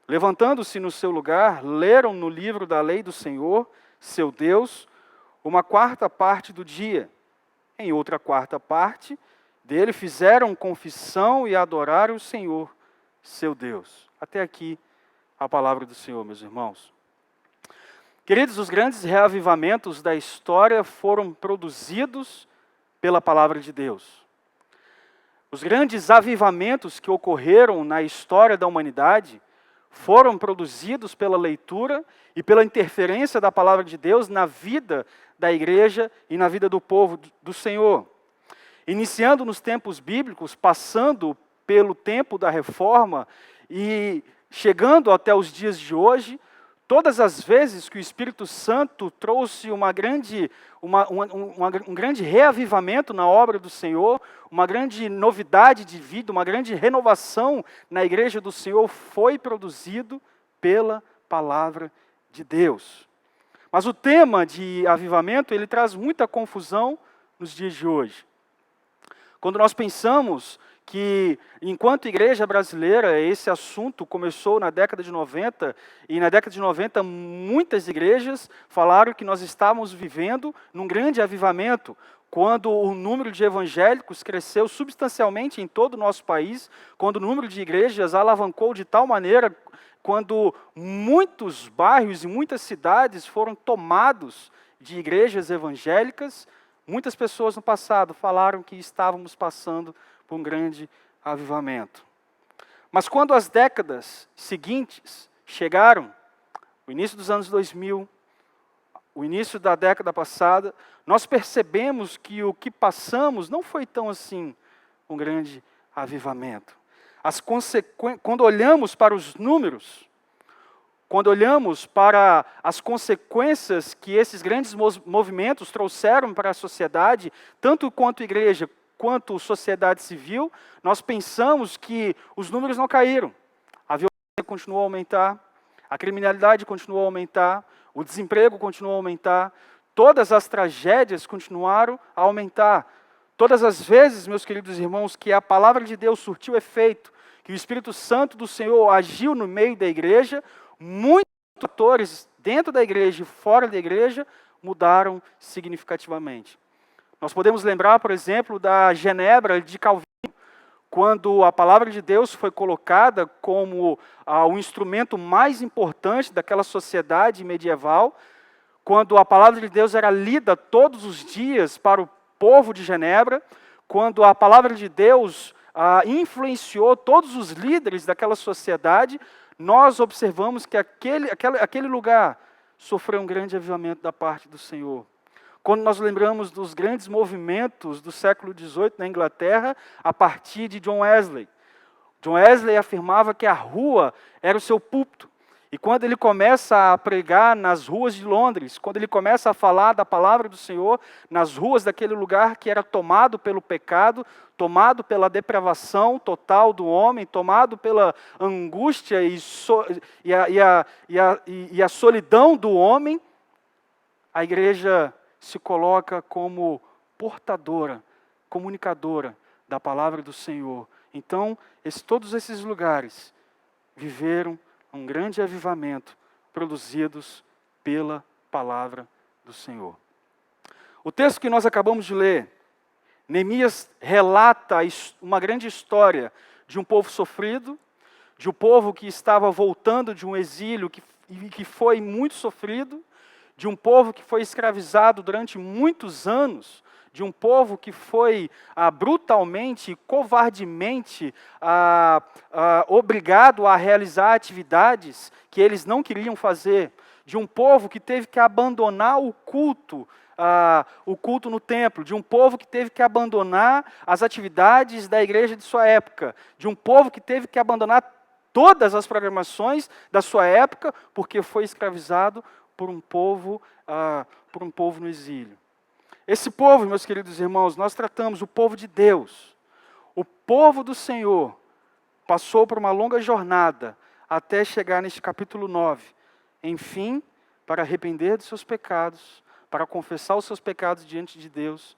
Levantando-se no seu lugar, leram no livro da lei do Senhor, seu Deus, uma 4ª parte do dia. Em outra 4ª parte dele fizeram confissão e adoraram o Senhor, seu Deus. Até aqui a palavra do Senhor, meus irmãos. Queridos, os grandes reavivamentos da história foram produzidos pela palavra de Deus. Os grandes avivamentos que ocorreram na história da humanidade foram produzidos pela leitura e pela interferência da palavra de Deus na vida da igreja e na vida do povo do Senhor. Iniciando nos tempos bíblicos, passando pelo tempo da reforma e chegando até os dias de hoje, todas as vezes que o Espírito Santo trouxe um grande reavivamento na obra do Senhor, uma grande novidade de vida, uma grande renovação na igreja do Senhor, foi produzido pela palavra de Deus. Mas o tema de avivamento, ele traz muita confusão nos dias de hoje. Quando nós pensamos que, enquanto igreja brasileira, esse assunto começou na década de 90, e na década de 90 muitas igrejas falaram que nós estávamos vivendo num grande avivamento, quando o número de evangélicos cresceu substancialmente em todo o nosso país, quando o número de igrejas alavancou de tal maneira, quando muitos bairros e muitas cidades foram tomados de igrejas evangélicas, muitas pessoas no passado falaram que estávamos passando por um grande avivamento. Mas quando as décadas seguintes chegaram, o início dos anos 2000, o início da década passada, nós percebemos que o que passamos não foi tão assim um grande avivamento. Quando olhamos para os números, quando olhamos para as consequências que esses grandes movimentos trouxeram para a sociedade, tanto quanto igreja, quanto sociedade civil, nós pensamos que os números não caíram. A violência continuou a aumentar, a criminalidade continuou a aumentar, o desemprego continuou a aumentar, todas as tragédias continuaram a aumentar. Todas as vezes, meus queridos irmãos, que a palavra de Deus surtiu efeito, que o Espírito Santo do Senhor agiu no meio da igreja, muitos fatores dentro da igreja e fora da igreja mudaram significativamente. Nós podemos lembrar, por exemplo, da Genebra de Calvino, quando a palavra de Deus foi colocada como o instrumento mais importante daquela sociedade medieval, quando a palavra de Deus era lida todos os dias para o povo de Genebra, quando a palavra de Deus influenciou todos os líderes daquela sociedade, nós observamos que aquele lugar sofreu um grande avivamento da parte do Senhor. Quando nós lembramos dos grandes movimentos do século XVIII na Inglaterra, a partir de John Wesley. John Wesley afirmava que a rua era o seu púlpito. E quando ele começa a pregar nas ruas de Londres, quando ele começa a falar da palavra do Senhor, nas ruas daquele lugar que era tomado pelo pecado, tomado pela depravação total do homem, tomado pela angústia e a solidão do homem, a igreja se coloca como portadora, comunicadora da palavra do Senhor. Então, todos esses lugares viveram um grande avivamento produzidos pela palavra do Senhor. O texto que nós acabamos de ler, Neemias relata uma grande história de um povo sofrido, de um povo que estava voltando de um exílio que foi muito sofrido, de um povo que foi escravizado durante muitos anos, de um povo que foi brutalmente, covardemente obrigado a realizar atividades que eles não queriam fazer, de um povo que teve que abandonar o culto no templo, de um povo que teve que abandonar as atividades da igreja de sua época, de um povo que teve que abandonar todas as programações da sua época, porque foi escravizado por um povo no exílio. Esse povo, meus queridos irmãos, nós tratamos o povo de Deus. O povo do Senhor passou por uma longa jornada até chegar neste capítulo 9. Enfim, para arrepender dos seus pecados, para confessar os seus pecados diante de Deus,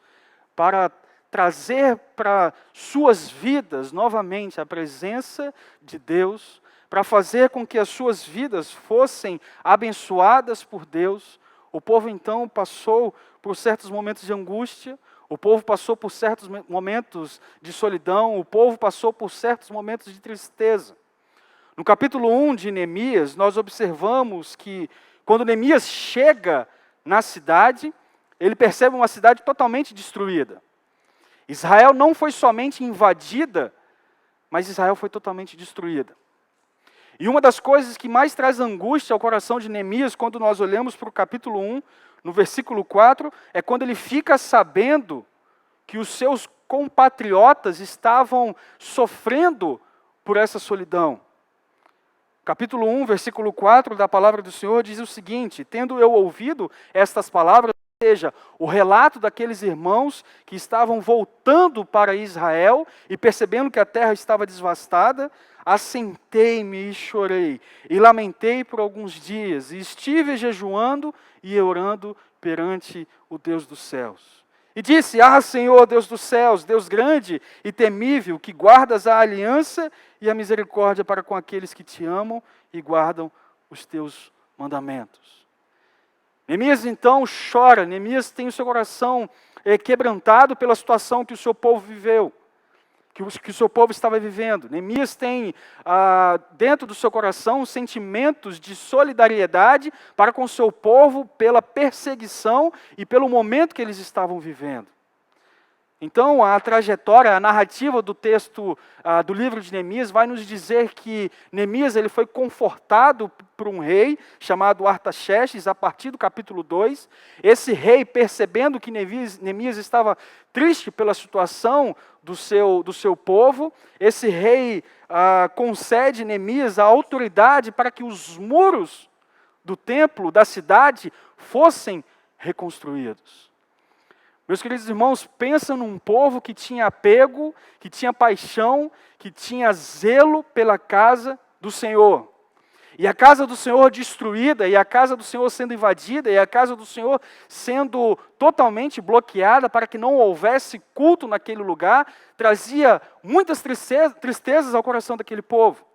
para trazer para suas vidas novamente a presença de Deus, para fazer com que as suas vidas fossem abençoadas por Deus. O povo então passou por certos momentos de angústia, o povo passou por certos momentos de solidão, o povo passou por certos momentos de tristeza. No capítulo 1 de Neemias, nós observamos que quando Neemias chega na cidade, ele percebe uma cidade totalmente destruída. Israel não foi somente invadida, mas Israel foi totalmente destruída. E uma das coisas que mais traz angústia ao coração de Neemias, quando nós olhamos para o capítulo 1, no versículo 4, é quando ele fica sabendo que os seus compatriotas estavam sofrendo por essa solidão. Capítulo 1, versículo 4 da palavra do Senhor diz o seguinte: tendo eu ouvido estas palavras, ou seja, o relato daqueles irmãos que estavam voltando para Israel e percebendo que a terra estava devastada, assentei-me e chorei, e lamentei por alguns dias, e estive jejuando e orando perante o Deus dos céus. E disse: Senhor, Deus dos céus, Deus grande e temível, que guardas a aliança e a misericórdia para com aqueles que te amam e guardam os teus mandamentos. Neemias então chora, Neemias tem o seu coração quebrantado pela situação que o seu povo viveu, que o seu povo estava vivendo. Neemias tem dentro do seu coração sentimentos de solidariedade para com o seu povo pela perseguição e pelo momento que eles estavam vivendo. Então, a trajetória, a narrativa do texto do livro de Neemias vai nos dizer que Neemias ele foi confortado por um rei chamado Artaxerxes, a partir do capítulo 2. Esse rei, percebendo que Neemias estava triste pela situação do seu povo, esse rei concede a Neemias a autoridade para que os muros do templo, da cidade, fossem reconstruídos. Meus queridos irmãos, pensa num povo que tinha apego, que tinha paixão, que tinha zelo pela casa do Senhor. E a casa do Senhor destruída, e a casa do Senhor sendo invadida, e a casa do Senhor sendo totalmente bloqueada para que não houvesse culto naquele lugar, trazia muitas tristezas ao coração daquele povo.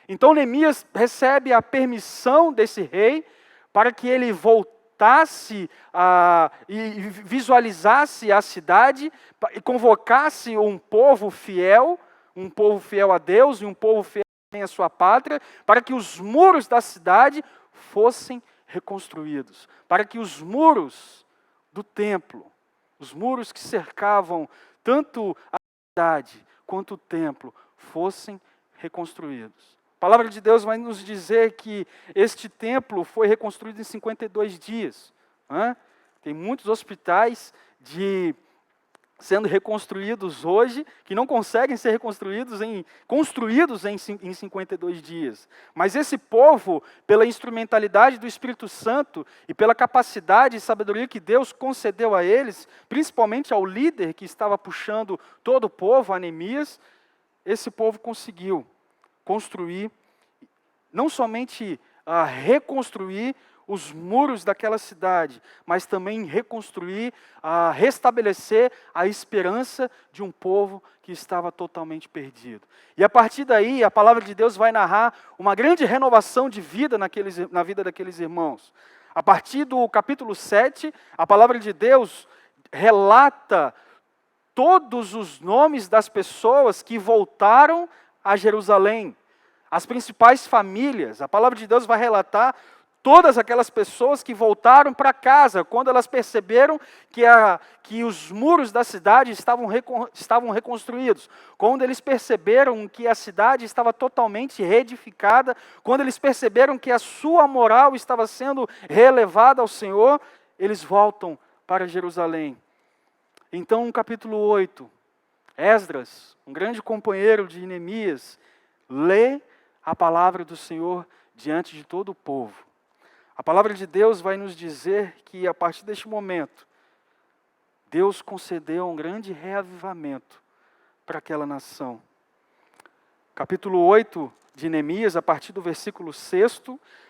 Então Neemias recebe a permissão desse rei para que ele voltasse e visualizasse a cidade e convocasse um povo fiel a Deus e um povo fiel a sua pátria, para que os muros da cidade fossem reconstruídos, para que os muros do templo, os muros que cercavam tanto a cidade quanto o templo, fossem reconstruídos. A palavra de Deus vai nos dizer que este templo foi reconstruído em 52 dias. Tem muitos hospitais sendo reconstruídos hoje, que não conseguem ser construídos em 52 dias. Mas esse povo, pela instrumentalidade do Espírito Santo e pela capacidade e sabedoria que Deus concedeu a eles, principalmente ao líder que estava puxando todo o povo, a Neemias, esse povo conseguiu construir, não somente reconstruir os muros daquela cidade, mas também reconstruir, restabelecer a esperança de um povo que estava totalmente perdido. E a partir daí, a palavra de Deus vai narrar uma grande renovação de vida na vida daqueles irmãos. A partir do capítulo 7, a palavra de Deus relata todos os nomes das pessoas que voltaram a Jerusalém, as principais famílias. A palavra de Deus vai relatar todas aquelas pessoas que voltaram para casa, quando elas perceberam que os muros da cidade estavam reconstruídos, quando eles perceberam que a cidade estava totalmente reedificada, quando eles perceberam que a sua moral estava sendo relevada ao Senhor, eles voltam para Jerusalém. Então, no capítulo 8, Esdras, um grande companheiro de Neemias, lê a palavra do Senhor diante de todo o povo. A palavra de Deus vai nos dizer que, a partir deste momento, Deus concedeu um grande reavivamento para aquela nação. Capítulo 8 de Neemias, a partir do versículo 6,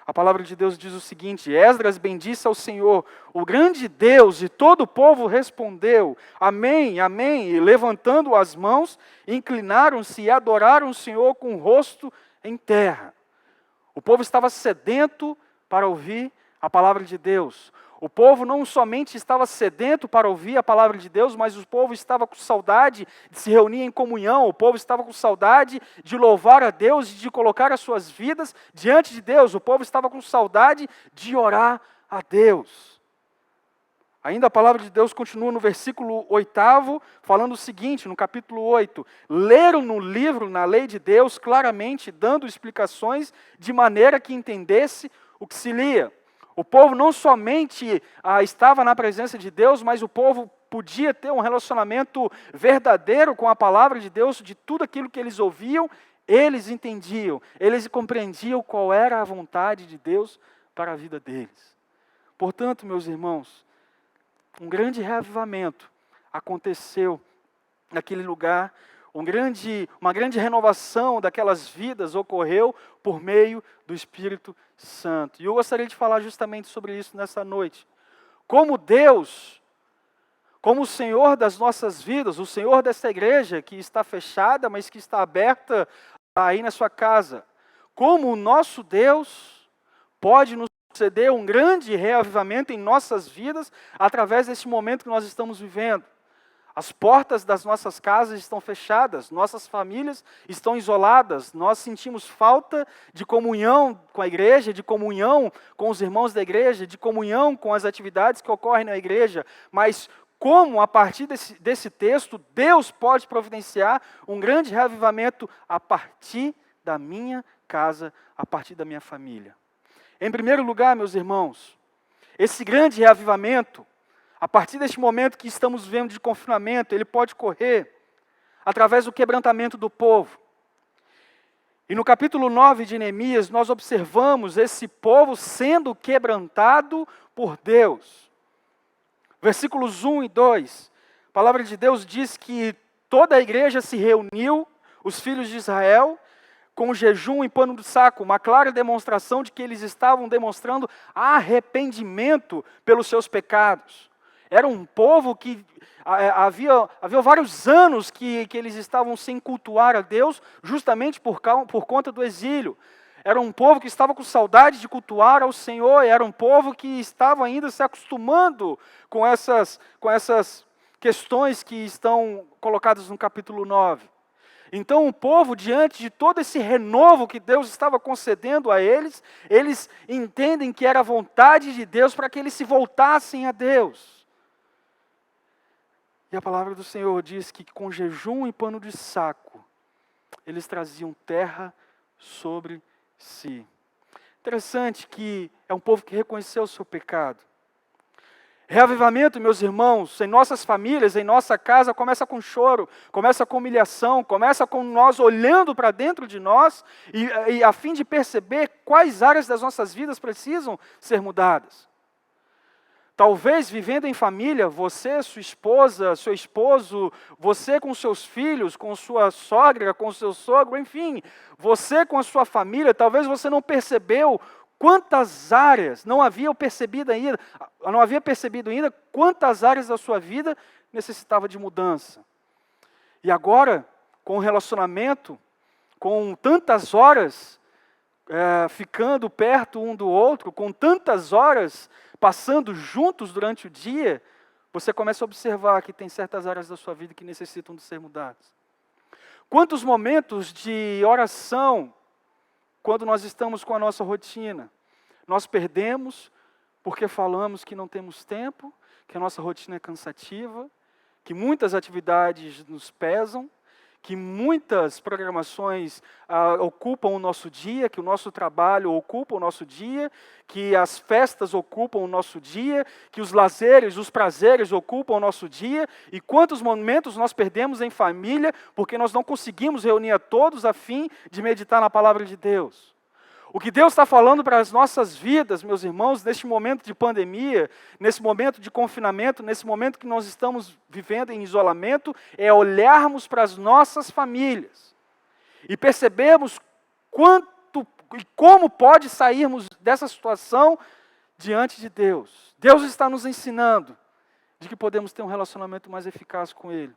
a palavra de Deus diz o seguinte: Esdras bendisse ao Senhor, o grande Deus, e todo o povo respondeu, amém, amém, e levantando as mãos, inclinaram-se e adoraram o Senhor com o rosto em terra. O povo estava sedento para ouvir a palavra de Deus. O povo não somente estava sedento para ouvir a palavra de Deus, mas o povo estava com saudade de se reunir em comunhão, o povo estava com saudade de louvar a Deus e de colocar as suas vidas diante de Deus, o povo estava com saudade de orar a Deus. Ainda a palavra de Deus continua no versículo 8, falando o seguinte, no capítulo 8. Leram no livro, na lei de Deus, claramente, dando explicações de maneira que entendesse o que se lia. O povo não somente estava na presença de Deus, mas o povo podia ter um relacionamento verdadeiro com a palavra de Deus, de tudo aquilo que eles ouviam, eles entendiam, eles compreendiam qual era a vontade de Deus para a vida deles. Portanto, meus irmãos, um grande reavivamento aconteceu naquele lugar, uma grande renovação daquelas vidas ocorreu por meio do Espírito Santo. E eu gostaria de falar justamente sobre isso nessa noite. Como Deus, como o Senhor das nossas vidas, o Senhor dessa igreja que está fechada, mas que está aberta aí na sua casa, como o nosso Deus pode nos conceder um grande reavivamento em nossas vidas através desse momento que nós estamos vivendo. As portas das nossas casas estão fechadas, nossas famílias estão isoladas, nós sentimos falta de comunhão com a igreja, de comunhão com os irmãos da igreja, de comunhão com as atividades que ocorrem na igreja, mas como a partir desse texto, Deus pode providenciar um grande reavivamento a partir da minha casa, a partir da minha família. Em primeiro lugar, meus irmãos, esse grande reavivamento, a partir deste momento que estamos vivendo de confinamento, ele pode correr através do quebrantamento do povo. E no capítulo 9 de Neemias, nós observamos esse povo sendo quebrantado por Deus. Versículos 1 e 2, a palavra de Deus diz que toda a igreja se reuniu, os filhos de Israel, com jejum e pano de saco, uma clara demonstração de que eles estavam demonstrando arrependimento pelos seus pecados. Era um povo que havia vários anos que eles estavam sem cultuar a Deus, justamente por conta do exílio. Era um povo que estava com saudade de cultuar ao Senhor, era um povo que estava ainda se acostumando com essas questões que estão colocadas no capítulo 9. Então o povo, diante de todo esse renovo que Deus estava concedendo a eles, eles entendem que era a vontade de Deus para que eles se voltassem a Deus. E a palavra do Senhor diz que com jejum e pano de saco, eles traziam terra sobre si. Interessante que é um povo que reconheceu o seu pecado. Reavivamento, meus irmãos, em nossas famílias, em nossa casa, começa com choro, começa com humilhação, começa com nós olhando para dentro de nós e a fim de perceber quais áreas das nossas vidas precisam ser mudadas. Talvez vivendo em família, você, sua esposa, seu esposo, você com seus filhos, com sua sogra, com seu sogro, enfim, você com a sua família, talvez você não percebeu quantas áreas, não havia percebido ainda quantas áreas da sua vida necessitava de mudança. E agora, com o relacionamento, com tantas horas ficando perto um do outro, com tantas horas passando juntos durante o dia, você começa a observar que tem certas áreas da sua vida que necessitam de ser mudadas. Quantos momentos de oração, quando nós estamos com a nossa rotina, nós perdemos porque falamos que não temos tempo, que a nossa rotina é cansativa, que muitas atividades nos pesam, que muitas programações ocupam o nosso dia, que o nosso trabalho ocupa o nosso dia, que as festas ocupam o nosso dia, que os lazeres, os prazeres ocupam o nosso dia, e quantos momentos nós perdemos em família, porque nós não conseguimos reunir a todos a fim de meditar na palavra de Deus. O que Deus está falando para as nossas vidas, meus irmãos, neste momento de pandemia, nesse momento de confinamento, nesse momento que nós estamos vivendo em isolamento, é olharmos para as nossas famílias e percebermos quanto e como pode sairmos dessa situação diante de Deus. Deus está nos ensinando de que podemos ter um relacionamento mais eficaz com Ele,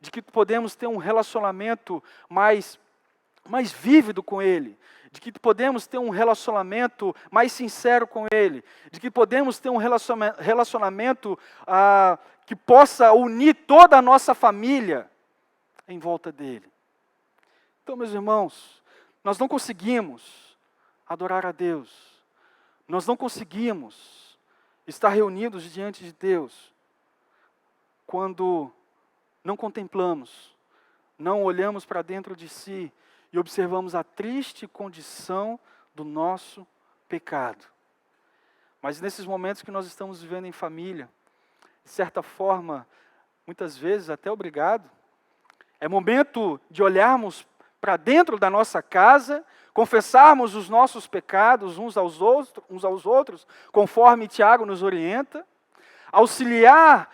de que podemos ter um relacionamento mais vívido com Ele, de que podemos ter um relacionamento mais sincero com Ele, de que podemos ter um relacionamento que possa unir toda a nossa família em volta dEle. Então, meus irmãos, nós não conseguimos adorar a Deus, nós não conseguimos estar reunidos diante de Deus quando não contemplamos, não olhamos para dentro de si e observamos a triste condição do nosso pecado. Mas nesses momentos que nós estamos vivendo em família, de certa forma, muitas vezes até obrigado, é momento de olharmos para dentro da nossa casa, confessarmos os nossos pecados uns aos outros, conforme Tiago nos orienta, auxiliar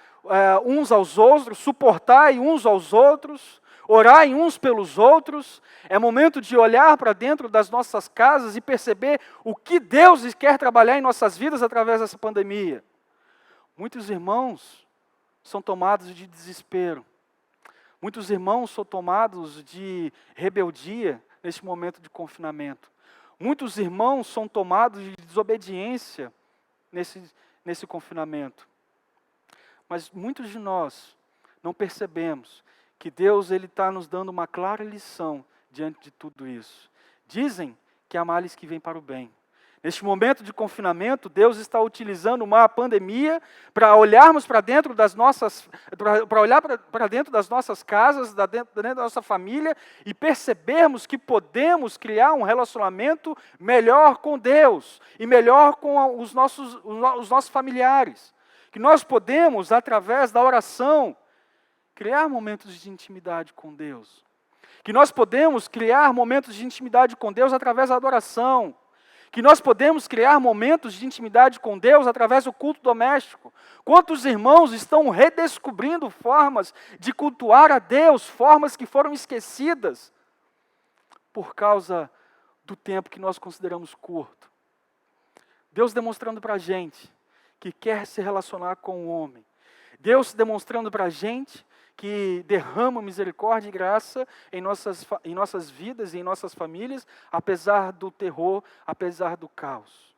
uns aos outros, suportar uns aos outros, orar uns pelos outros. É momento de olhar para dentro das nossas casas e perceber o que Deus quer trabalhar em nossas vidas através dessa pandemia. Muitos irmãos são tomados de desespero. Muitos irmãos são tomados de rebeldia neste momento de confinamento. Muitos irmãos são tomados de desobediência nesse confinamento. Mas muitos de nós não percebemos que Deus está nos dando uma clara lição diante de tudo isso. Dizem que há males que vêm para o bem. Neste momento de confinamento, Deus está utilizando uma pandemia para olharmos para dentro das nossas, para dentro das nossas casas, dentro da nossa família e percebermos que podemos criar um relacionamento melhor com Deus e melhor com os nossos familiares. Que nós podemos, através da oração, criar momentos de intimidade com Deus. Que nós podemos criar momentos de intimidade com Deus através da adoração. Que nós podemos criar momentos de intimidade com Deus através do culto doméstico. Quantos irmãos estão redescobrindo formas de cultuar a Deus, formas que foram esquecidas por causa do tempo que nós consideramos curto. Deus demonstrando para a gente que quer se relacionar com o homem. Deus demonstrando para a gente que derrama misericórdia e graça em nossas vidas e em nossas famílias, apesar do terror, apesar do caos.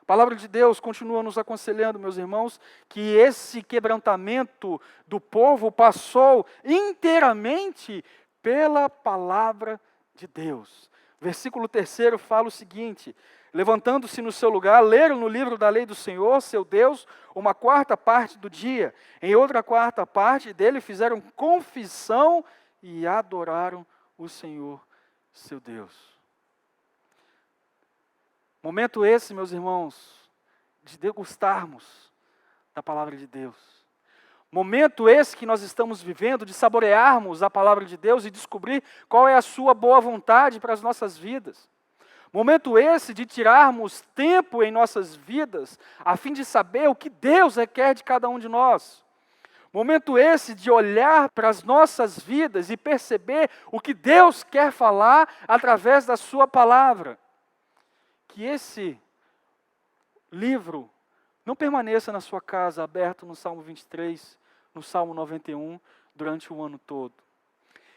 A palavra de Deus continua nos aconselhando, meus irmãos, que esse quebrantamento do povo passou inteiramente pela palavra de Deus. Versículo 3 fala o seguinte: levantando-se no seu lugar, leram no livro da lei do Senhor, seu Deus, uma quarta parte do dia. Em outra quarta parte dele fizeram confissão e adoraram o Senhor, seu Deus. Momento esse, meus irmãos, de degustarmos da palavra de Deus. Momento esse que nós estamos vivendo de saborearmos a palavra de Deus e descobrir qual é a sua boa vontade para as nossas vidas. Momento esse de tirarmos tempo em nossas vidas, a fim de saber o que Deus requer de cada um de nós. Momento esse de olhar para as nossas vidas e perceber o que Deus quer falar através da sua palavra. Que esse livro não permaneça na sua casa aberto no Salmo 23, no Salmo 91, durante o ano todo.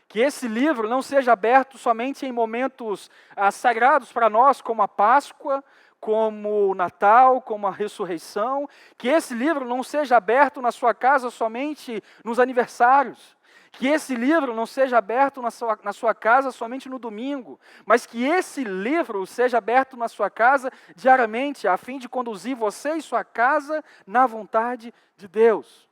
Que esse livro não seja aberto somente em momentos sagrados para nós, como a Páscoa, como o Natal, como a ressurreição. Que esse livro não seja aberto na sua casa somente nos aniversários. Que esse livro não seja aberto na sua casa somente no domingo. Mas que esse livro seja aberto na sua casa diariamente, a fim de conduzir você e sua casa na vontade de Deus.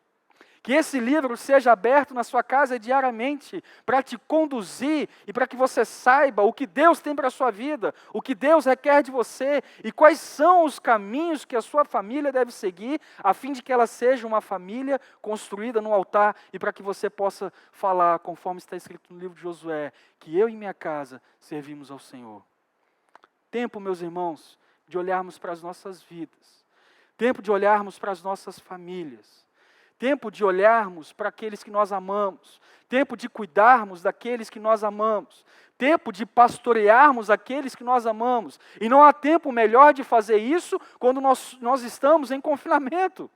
Que esse livro seja aberto na sua casa diariamente para te conduzir e para que você saiba o que Deus tem para a sua vida, o que Deus requer de você e quais são os caminhos que a sua família deve seguir a fim de que ela seja uma família construída no altar e para que você possa falar, conforme está escrito no livro de Josué, que eu e minha casa servimos ao Senhor. Tempo, meus irmãos, de olharmos para as nossas vidas. Tempo de olharmos para as nossas famílias. Tempo de olharmos para aqueles que nós amamos. Tempo de cuidarmos daqueles que nós amamos. Tempo de pastorearmos aqueles que nós amamos. E não há tempo melhor de fazer isso quando nós estamos em confinamento.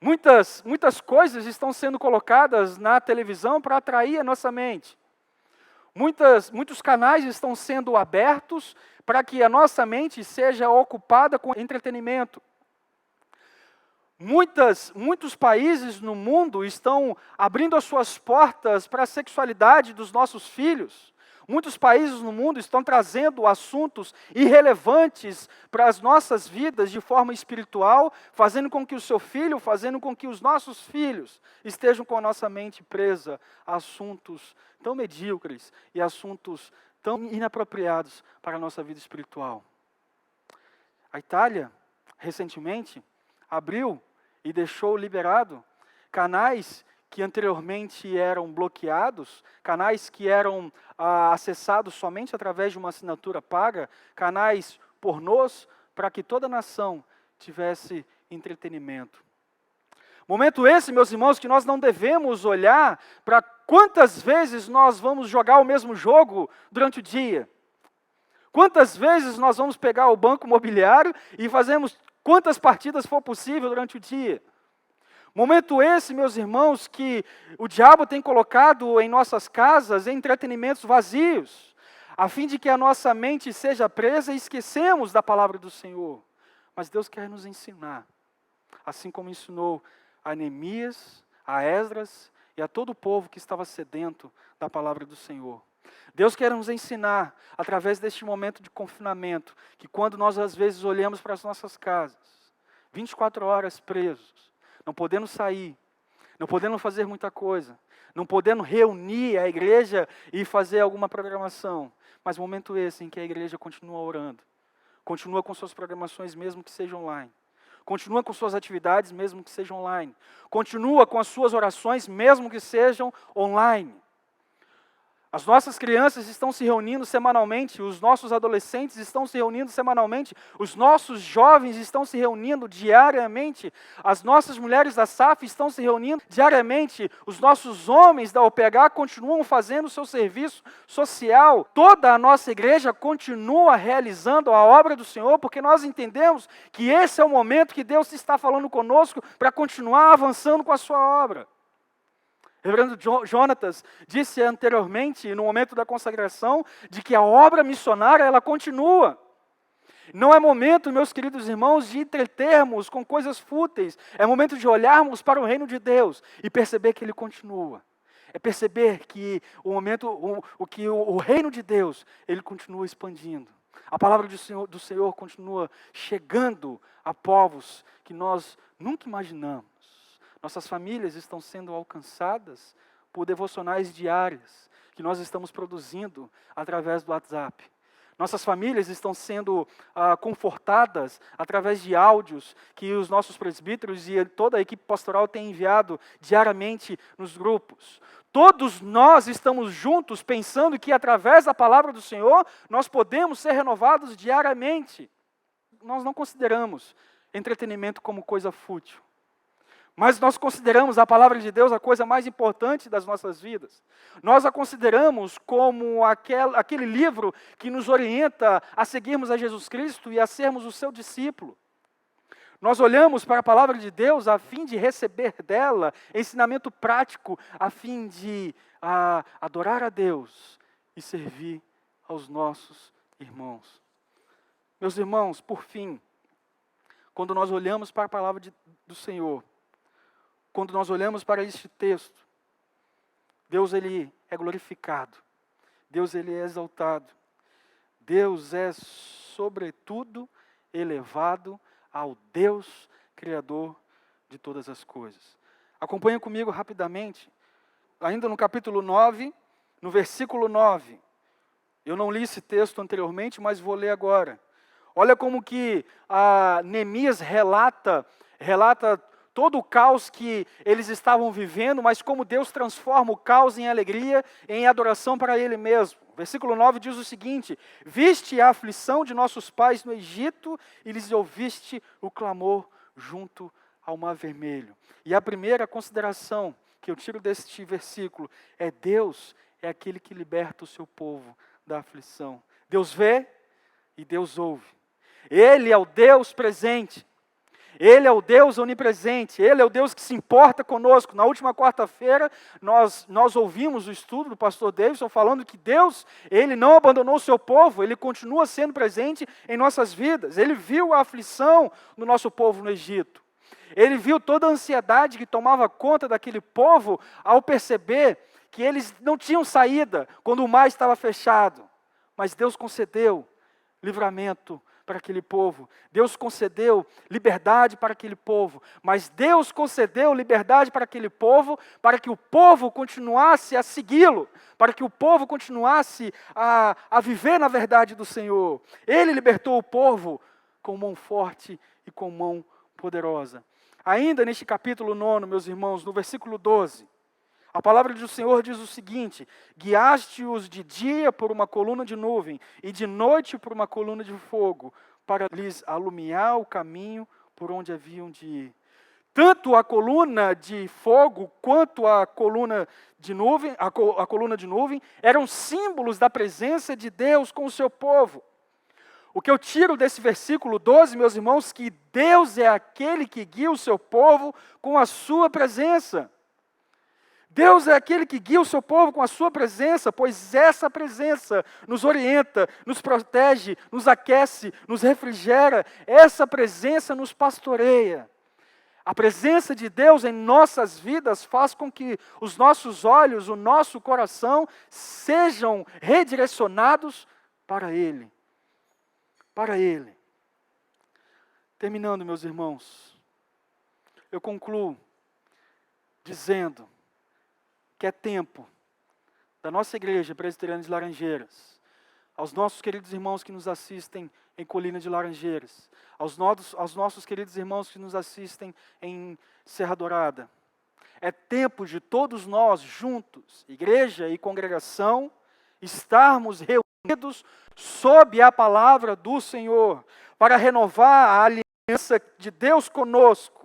Muitas coisas estão sendo colocadas na televisão para atrair a nossa mente. Muitos canais estão sendo abertos para que a nossa mente seja ocupada com entretenimento. Muitos países no mundo estão abrindo as suas portas para a sexualidade dos nossos filhos. Muitos países no mundo estão trazendo assuntos irrelevantes para as nossas vidas de forma espiritual, fazendo com que o seu filho, fazendo com que os nossos filhos estejam com a nossa mente presa a assuntos tão medíocres e assuntos tão inapropriados para a nossa vida espiritual. A Itália, recentemente, abriu e deixou liberado canais que anteriormente eram bloqueados, canais que eram acessados somente através de uma assinatura paga, canais pornôs, para que toda a nação tivesse entretenimento. Momento esse, meus irmãos, que nós não devemos olhar para quantas vezes nós vamos jogar o mesmo jogo durante o dia. Quantas vezes nós vamos pegar o banco imobiliário e fazemos quantas partidas for possível durante o dia. Momento esse, meus irmãos, que o diabo tem colocado em nossas casas entretenimentos vazios, a fim de que a nossa mente seja presa e esquecemos da palavra do Senhor. Mas Deus quer nos ensinar, assim como ensinou a Neemias, a Esdras e a todo o povo que estava sedento da palavra do Senhor. Deus quer nos ensinar, através deste momento de confinamento, que quando nós às vezes olhamos para as nossas casas, 24 horas presos, não podendo sair, não podendo fazer muita coisa, não podendo reunir a igreja e fazer alguma programação, mas momento esse em que a igreja continua orando, continua com suas programações mesmo que sejam online, continua com suas atividades mesmo que sejam online, continua com as suas orações mesmo que sejam online. As nossas crianças estão se reunindo semanalmente, os nossos adolescentes estão se reunindo semanalmente, os nossos jovens estão se reunindo diariamente, as nossas mulheres da SAF estão se reunindo diariamente, os nossos homens da OPH continuam fazendo o seu serviço social, toda a nossa igreja continua realizando a obra do Senhor, porque nós entendemos que esse é o momento que Deus está falando conosco para continuar avançando com a sua obra. Reverendo Jonatas disse anteriormente, no momento da consagração, de que a obra missionária, ela continua. Não é momento, meus queridos irmãos, de entretermos com coisas fúteis. É momento de olharmos para o reino de Deus e perceber que ele continua. É perceber que o reino de Deus, ele continua expandindo. A palavra do Senhor continua chegando a povos que nós nunca imaginamos. Nossas famílias estão sendo alcançadas por devocionais diárias que nós estamos produzindo através do WhatsApp. Nossas famílias estão sendo confortadas através de áudios que os nossos presbíteros e toda a equipe pastoral tem enviado diariamente nos grupos. Todos nós estamos juntos pensando que através da palavra do Senhor nós podemos ser renovados diariamente. Nós não consideramos entretenimento como coisa fútil. Mas nós consideramos a palavra de Deus a coisa mais importante das nossas vidas. Nós a consideramos como aquele livro que nos orienta a seguirmos a Jesus Cristo e a sermos o seu discípulo. Nós olhamos para a palavra de Deus a fim de receber dela ensinamento prático, a fim de adorar a Deus e servir aos nossos irmãos. Meus irmãos, por fim, quando nós olhamos para a palavra do Senhor, quando nós olhamos para este texto, Deus ele é glorificado, Deus ele é exaltado, Deus é sobretudo elevado ao Deus Criador de todas as coisas. Acompanhe comigo rapidamente, ainda no capítulo 9, no versículo 9. Eu não li esse texto anteriormente, mas vou ler agora. Olha como que Neemias relata todo o caos que eles estavam vivendo, mas como Deus transforma o caos em alegria, em adoração para Ele mesmo. Versículo 9 diz o seguinte: viste a aflição de nossos pais no Egito e lhes ouviste o clamor junto ao Mar Vermelho. E a primeira consideração que eu tiro deste versículo é Deus é aquele que liberta o seu povo da aflição. Deus vê e Deus ouve. Ele é o Deus presente. Ele é o Deus onipresente, Ele é o Deus que se importa conosco. Na última quarta-feira, nós ouvimos o estudo do pastor Davidson falando que Deus, Ele não abandonou o seu povo, Ele continua sendo presente em nossas vidas. Ele viu a aflição do nosso povo no Egito. Ele viu toda a ansiedade que tomava conta daquele povo ao perceber que eles não tinham saída quando o mar estava fechado. Mas Deus concedeu livramento para aquele povo. Deus concedeu liberdade para aquele povo. Mas Deus concedeu liberdade para aquele povo, para que o povo continuasse a segui-lo, para que o povo continuasse a viver na verdade do Senhor. Ele libertou o povo com mão forte e com mão poderosa. Ainda neste capítulo 9, meus irmãos, no versículo 12, a palavra do Senhor diz o seguinte: guiaste-os de dia por uma coluna de nuvem e de noite por uma coluna de fogo, para lhes alumiar o caminho por onde haviam de ir. Tanto a coluna de fogo quanto a coluna de nuvem, a coluna de nuvem eram símbolos da presença de Deus com o seu povo. O que eu tiro desse versículo 12, meus irmãos, que Deus é aquele que guia o seu povo com a sua presença. Deus é aquele que guia o seu povo com a sua presença, pois essa presença nos orienta, nos protege, nos aquece, nos refrigera. Essa presença nos pastoreia. A presença de Deus em nossas vidas faz com que os nossos olhos, o nosso coração sejam redirecionados para Ele. Para Ele. Terminando, meus irmãos, eu concluo dizendo que é tempo da nossa igreja presbiteriana de Laranjeiras, aos nossos queridos irmãos que nos assistem em Colina de Laranjeiras, aos nossos queridos irmãos que nos assistem em Serra Dourada. É tempo de todos nós juntos, igreja e congregação, estarmos reunidos sob a palavra do Senhor, para renovar a aliança de Deus conosco.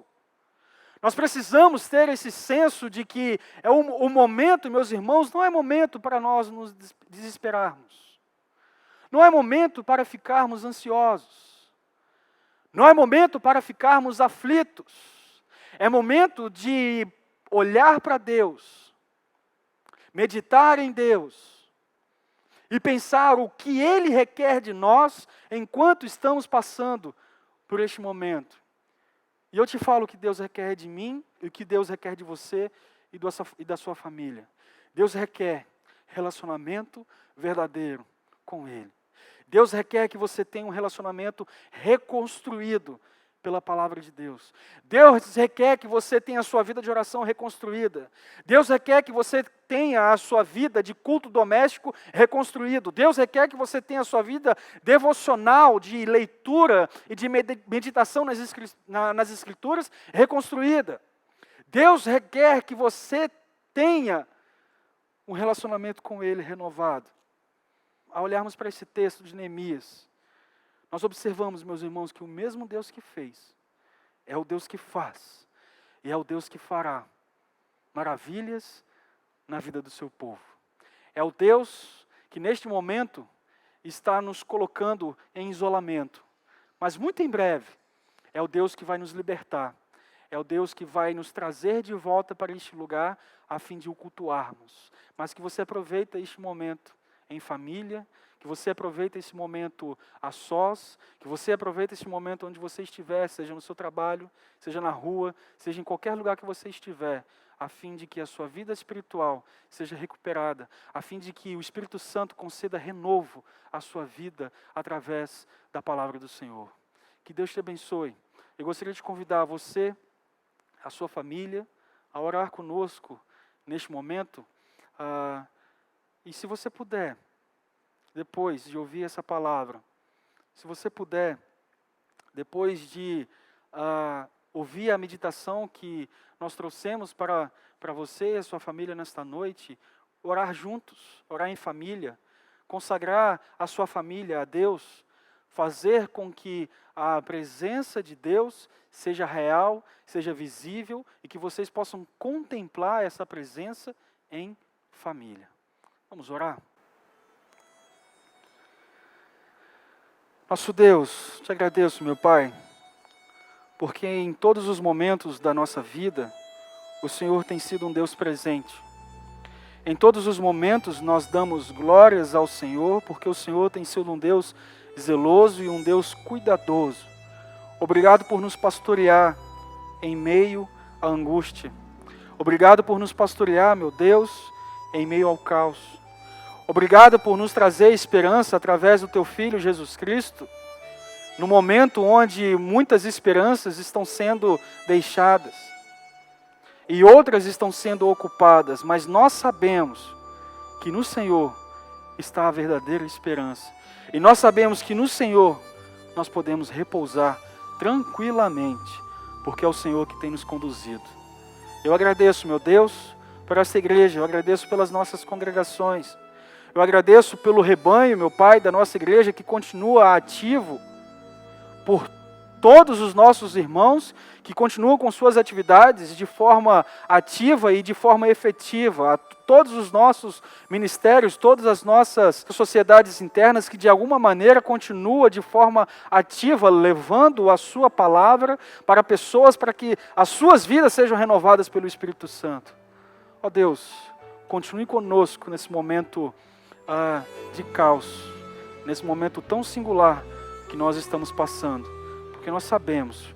Nós precisamos ter esse senso de que o momento, meus irmãos, não é momento para nós nos desesperarmos. Não é momento para ficarmos ansiosos. Não é momento para ficarmos aflitos. É momento de olhar para Deus, meditar em Deus e pensar o que Ele requer de nós enquanto estamos passando por este momento. E eu te falo o que Deus requer de mim e o que Deus requer de você e da sua família. Deus requer relacionamento verdadeiro com Ele. Deus requer que você tenha um relacionamento reconstruído pela palavra de Deus. Deus requer que você tenha a sua vida de oração reconstruída. Deus requer que você tenha a sua vida de culto doméstico reconstruído. Deus requer que você tenha a sua vida devocional, de leitura e de meditação nas Escrituras reconstruída. Deus requer que você tenha um relacionamento com Ele renovado. Ao olharmos para esse texto de Neemias, nós observamos, meus irmãos, que o mesmo Deus que fez é o Deus que faz e é o Deus que fará maravilhas na vida do seu povo. É o Deus que neste momento está nos colocando em isolamento, mas muito em breve é o Deus que vai nos libertar, é o Deus que vai nos trazer de volta para este lugar a fim de o cultuarmos. Mas que você aproveite este momento em família, que você aproveite esse momento a sós, que você aproveite esse momento onde você estiver, seja no seu trabalho, seja na rua, seja em qualquer lugar que você estiver, a fim de que a sua vida espiritual seja recuperada, a fim de que o Espírito Santo conceda renovo à sua vida através da palavra do Senhor. Que Deus te abençoe. Eu gostaria de convidar você, a sua família, a orar conosco neste momento. E se você puder, depois de ouvir essa palavra, se você puder, depois de ouvir a meditação que nós trouxemos para você e a sua família nesta noite, orar juntos, orar em família, consagrar a sua família a Deus, fazer com que a presença de Deus seja real, seja visível e que vocês possam contemplar essa presença em família. Vamos orar? Nosso Deus, te agradeço, meu Pai, porque em todos os momentos da nossa vida, o Senhor tem sido um Deus presente. Em todos os momentos nós damos glórias ao Senhor, porque o Senhor tem sido um Deus zeloso e um Deus cuidadoso. Obrigado por nos pastorear em meio à angústia. Obrigado por nos pastorear, meu Deus, em meio ao caos. Obrigado por nos trazer esperança através do Teu Filho Jesus Cristo, no momento onde muitas esperanças estão sendo deixadas e outras estão sendo ocupadas, mas nós sabemos que no Senhor está a verdadeira esperança. E nós sabemos que no Senhor nós podemos repousar tranquilamente, porque é o Senhor que tem nos conduzido. Eu agradeço, meu Deus, por essa igreja, eu agradeço pelas nossas congregações, eu agradeço pelo rebanho, meu Pai, da nossa igreja que continua ativo, por todos os nossos irmãos que continuam com suas atividades de forma ativa e de forma efetiva, a todos os nossos ministérios, todas as nossas sociedades internas que de alguma maneira continuam de forma ativa, levando a sua palavra para pessoas, para que as suas vidas sejam renovadas pelo Espírito Santo. Ó Deus, continue conosco nesse momento de caos, nesse momento tão singular que nós estamos passando, porque nós sabemos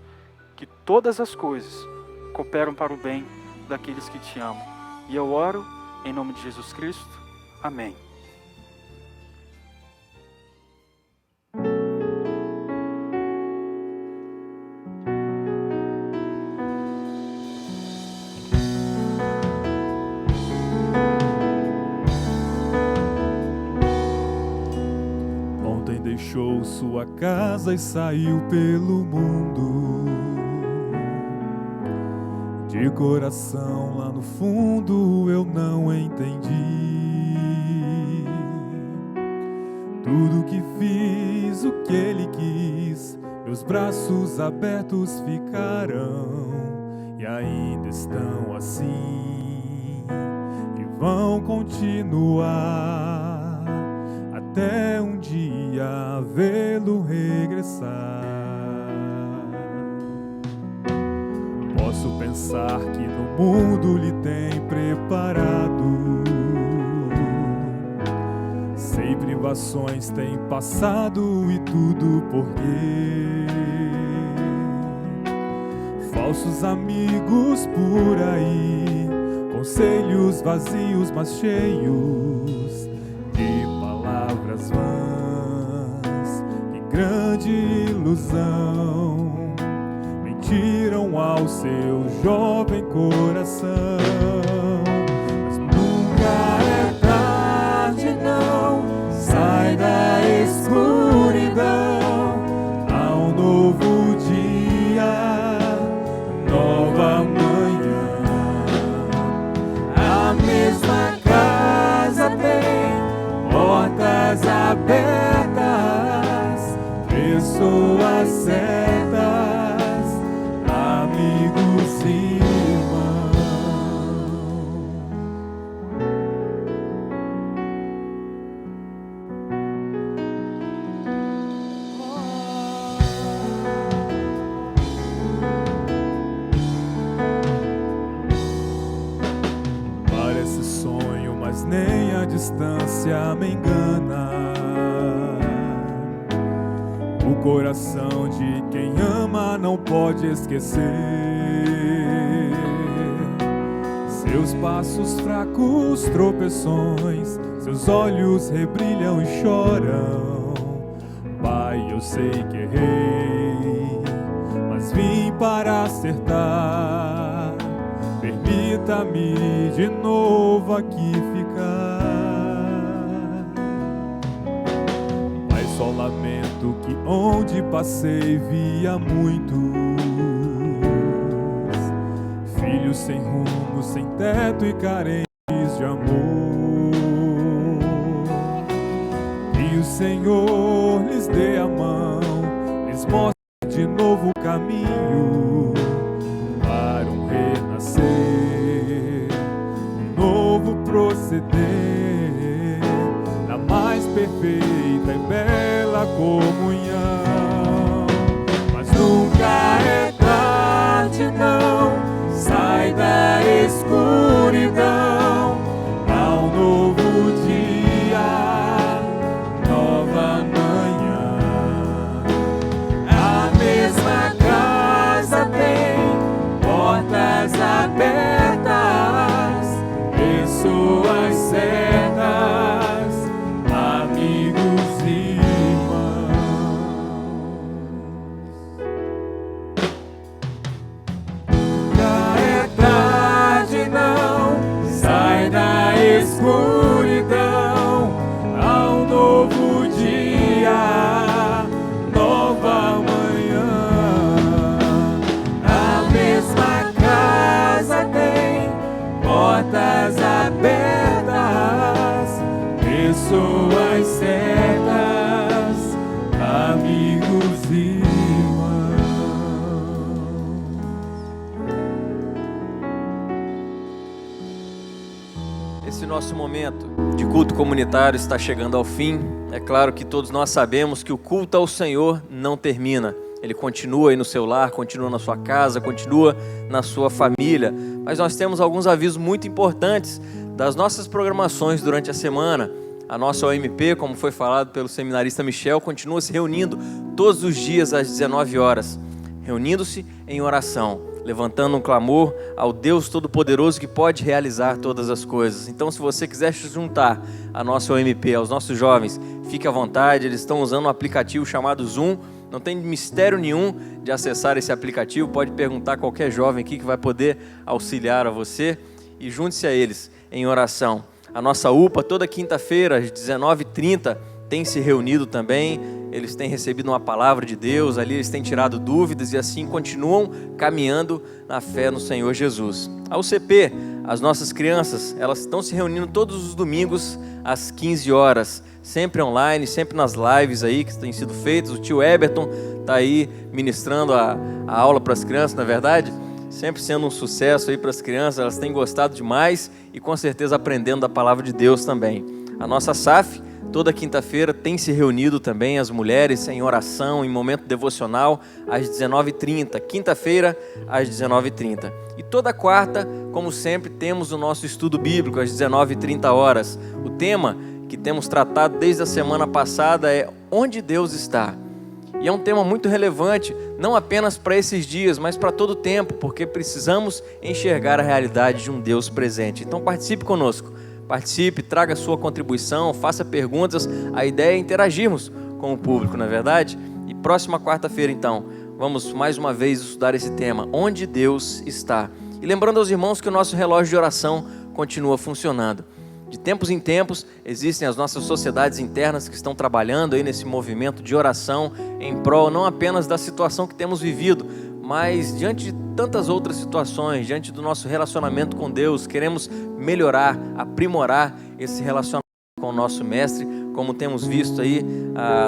que todas as coisas cooperam para o bem daqueles que te amam. E eu oro em nome de Jesus Cristo. Amém. Ontem deixou sua casa e saiu pelo mundo. De coração lá no fundo eu não entendi tudo que fiz, o que ele quis. Meus braços abertos ficarão e ainda estão assim e vão continuar até um dia vê-lo regressar. Posso pensar que no mundo lhe tem preparado, sei privações tem passado e tudo porque falsos amigos por aí, conselhos vazios mas cheios de palavras vãs, que grande ilusão mentiram ao seu jovem coração. Mas nunca é tarde não, sai da escuridão, há um novo dia, nova manhã. A mesma casa tem portas abertas, pessoas certas, amigos e irmãos. Parece sonho, mas nem a distância me engana. O coração de quem ama não pode esquecer seus passos fracos, tropeções, seus olhos rebrilham e choram. Pai, eu sei que errei, mas vim para acertar. Permita-me de novo aqui ficar. Mas só lamento que onde passei via muitos filhos sem rumo, sem teto e carentes de amor. E o Senhor lhes dê a mão, lhes mostre de novo o caminho para um renascer, um novo proceder, na mais perfeita e bela comunhão. Mas nunca é tarde não, sai da escuridão, há um novo dia, nova manhã. A mesma casa tem portas abertas, pessoas escuridão a um novo dia, nova manhã. A mesma casa tem portas abertas, pessoas certas, amigos e Esse nosso momento de culto comunitário está chegando ao fim. É claro que todos nós sabemos que o culto ao Senhor não termina. Ele continua aí no seu lar, continua na sua casa, continua na sua família. Mas nós temos alguns avisos muito importantes das nossas programações durante a semana. A nossa OMP, como foi falado pelo seminarista Michel, continua se reunindo todos os dias às 19 horas, reunindo-se em oração, levantando um clamor ao Deus Todo-Poderoso que pode realizar todas as coisas. Então, se você quiser se juntar à nossa OMP, aos nossos jovens, fique à vontade. Eles estão usando um aplicativo chamado Zoom. Não tem mistério nenhum de acessar esse aplicativo. Pode perguntar a qualquer jovem aqui que vai poder auxiliar a você. E junte-se a eles em oração. A nossa UPA, toda quinta-feira, às 19h30, tem se reunido também. Eles têm recebido uma palavra de Deus, ali eles têm tirado dúvidas e assim continuam caminhando na fé no Senhor Jesus. A UCP, as nossas crianças, elas estão se reunindo todos os domingos às 15 horas, sempre online, sempre nas lives aí que têm sido feitas. O tio Eberton está aí ministrando a aula para as crianças, na verdade, sempre sendo um sucesso aí para as crianças. Elas têm gostado demais e com certeza aprendendo da palavra de Deus também. A nossa SAF, toda quinta-feira tem se reunido também as mulheres em oração, em momento devocional, às 19h30. Quinta-feira, às 19h30. E toda quarta, como sempre, temos o nosso estudo bíblico, às 19h30. O tema que temos tratado desde a semana passada é Onde Deus está? E é um tema muito relevante, não apenas para esses dias, mas para todo o tempo, porque precisamos enxergar a realidade de um Deus presente. Então participe conosco. Participe, traga sua contribuição, faça perguntas. A ideia é interagirmos com o público, não é verdade? E próxima quarta-feira, então, vamos mais uma vez estudar esse tema, Onde Deus está? E lembrando aos irmãos que o nosso relógio de oração continua funcionando. De tempos em tempos, existem as nossas sociedades internas que estão trabalhando aí nesse movimento de oração em prol não apenas da situação que temos vivido, mas diante de tantas outras situações, diante do nosso relacionamento com Deus, queremos melhorar, aprimorar esse relacionamento com o nosso Mestre, como temos visto aí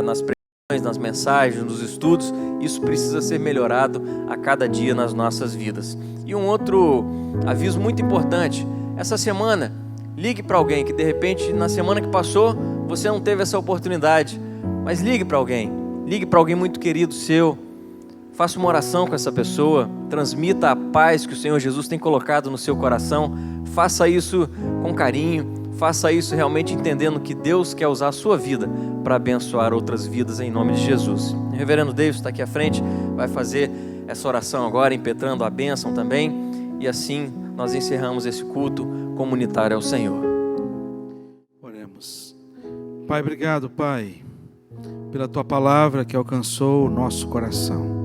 nas pregações, nas mensagens, nos estudos. Isso precisa ser melhorado a cada dia nas nossas vidas. E um outro aviso muito importante, essa semana, ligue para alguém que de repente na semana que passou você não teve essa oportunidade, mas ligue para alguém muito querido seu. Faça uma oração com essa pessoa, transmita a paz que o Senhor Jesus tem colocado no seu coração. Faça isso com carinho, faça isso realmente entendendo que Deus quer usar a sua vida para abençoar outras vidas em nome de Jesus. O reverendo David está aqui à frente, vai fazer essa oração agora, impetrando a bênção também, e assim nós encerramos esse culto comunitário ao Senhor. Oremos. Pai, obrigado, Pai, pela Tua palavra que alcançou o nosso coração.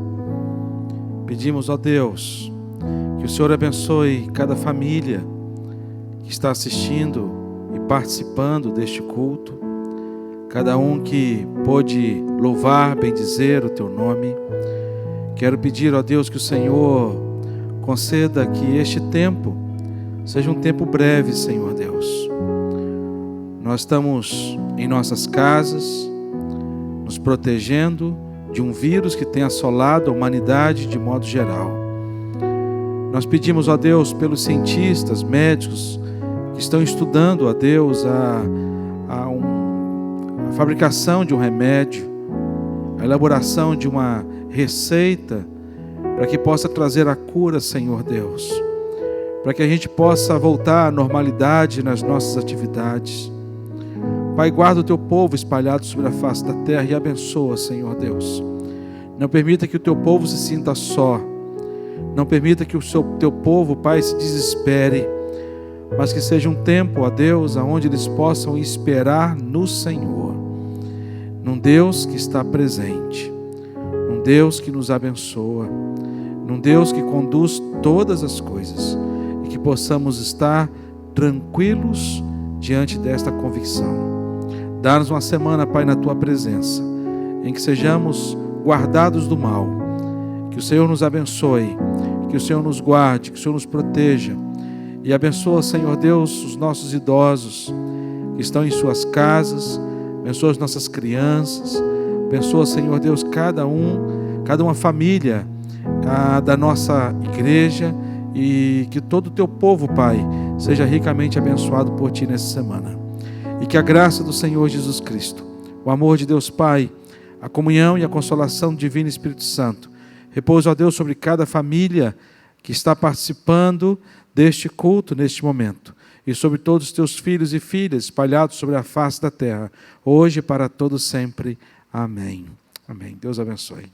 Pedimos, ó Deus, que o Senhor abençoe cada família que está assistindo e participando deste culto, cada um que pôde louvar, bendizer o Teu nome. Quero pedir, ó Deus, que o Senhor conceda que este tempo seja um tempo breve, Senhor Deus. Nós estamos em nossas casas, nos protegendo de um vírus que tem assolado a humanidade de modo geral. Nós pedimos, ó Deus, pelos cientistas, médicos que estão estudando, ó Deus, a fabricação de um remédio, a elaboração de uma receita para que possa trazer a cura, Senhor Deus, para que a gente possa voltar à normalidade nas nossas atividades. Pai, guarda o Teu povo espalhado sobre a face da terra e abençoa, Senhor Deus. Não permita que o Teu povo se sinta só. Não permita que o Teu povo, Pai, se desespere. Mas que seja um tempo, ó Deus, onde eles possam esperar no Senhor. Num Deus que está presente. Num Deus que nos abençoa. Num Deus que conduz todas as coisas. E que possamos estar tranquilos diante desta convicção. Dá-nos uma semana, Pai, na Tua presença, em que sejamos guardados do mal. Que o Senhor nos abençoe, que o Senhor nos guarde, que o Senhor nos proteja. E abençoa, Senhor Deus, os nossos idosos que estão em suas casas. Abençoa as nossas crianças. Abençoa, Senhor Deus, cada uma família da nossa igreja. E que todo o Teu povo, Pai, seja ricamente abençoado por Ti nessa semana. E que a graça do Senhor Jesus Cristo, o amor de Deus Pai, a comunhão e a consolação do Divino Espírito Santo repouse, ó Deus, sobre cada família que está participando deste culto neste momento, e sobre todos os Teus filhos e filhas espalhados sobre a face da terra, hoje e para todos sempre. Amém. Amém. Deus abençoe.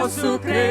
Posso crer.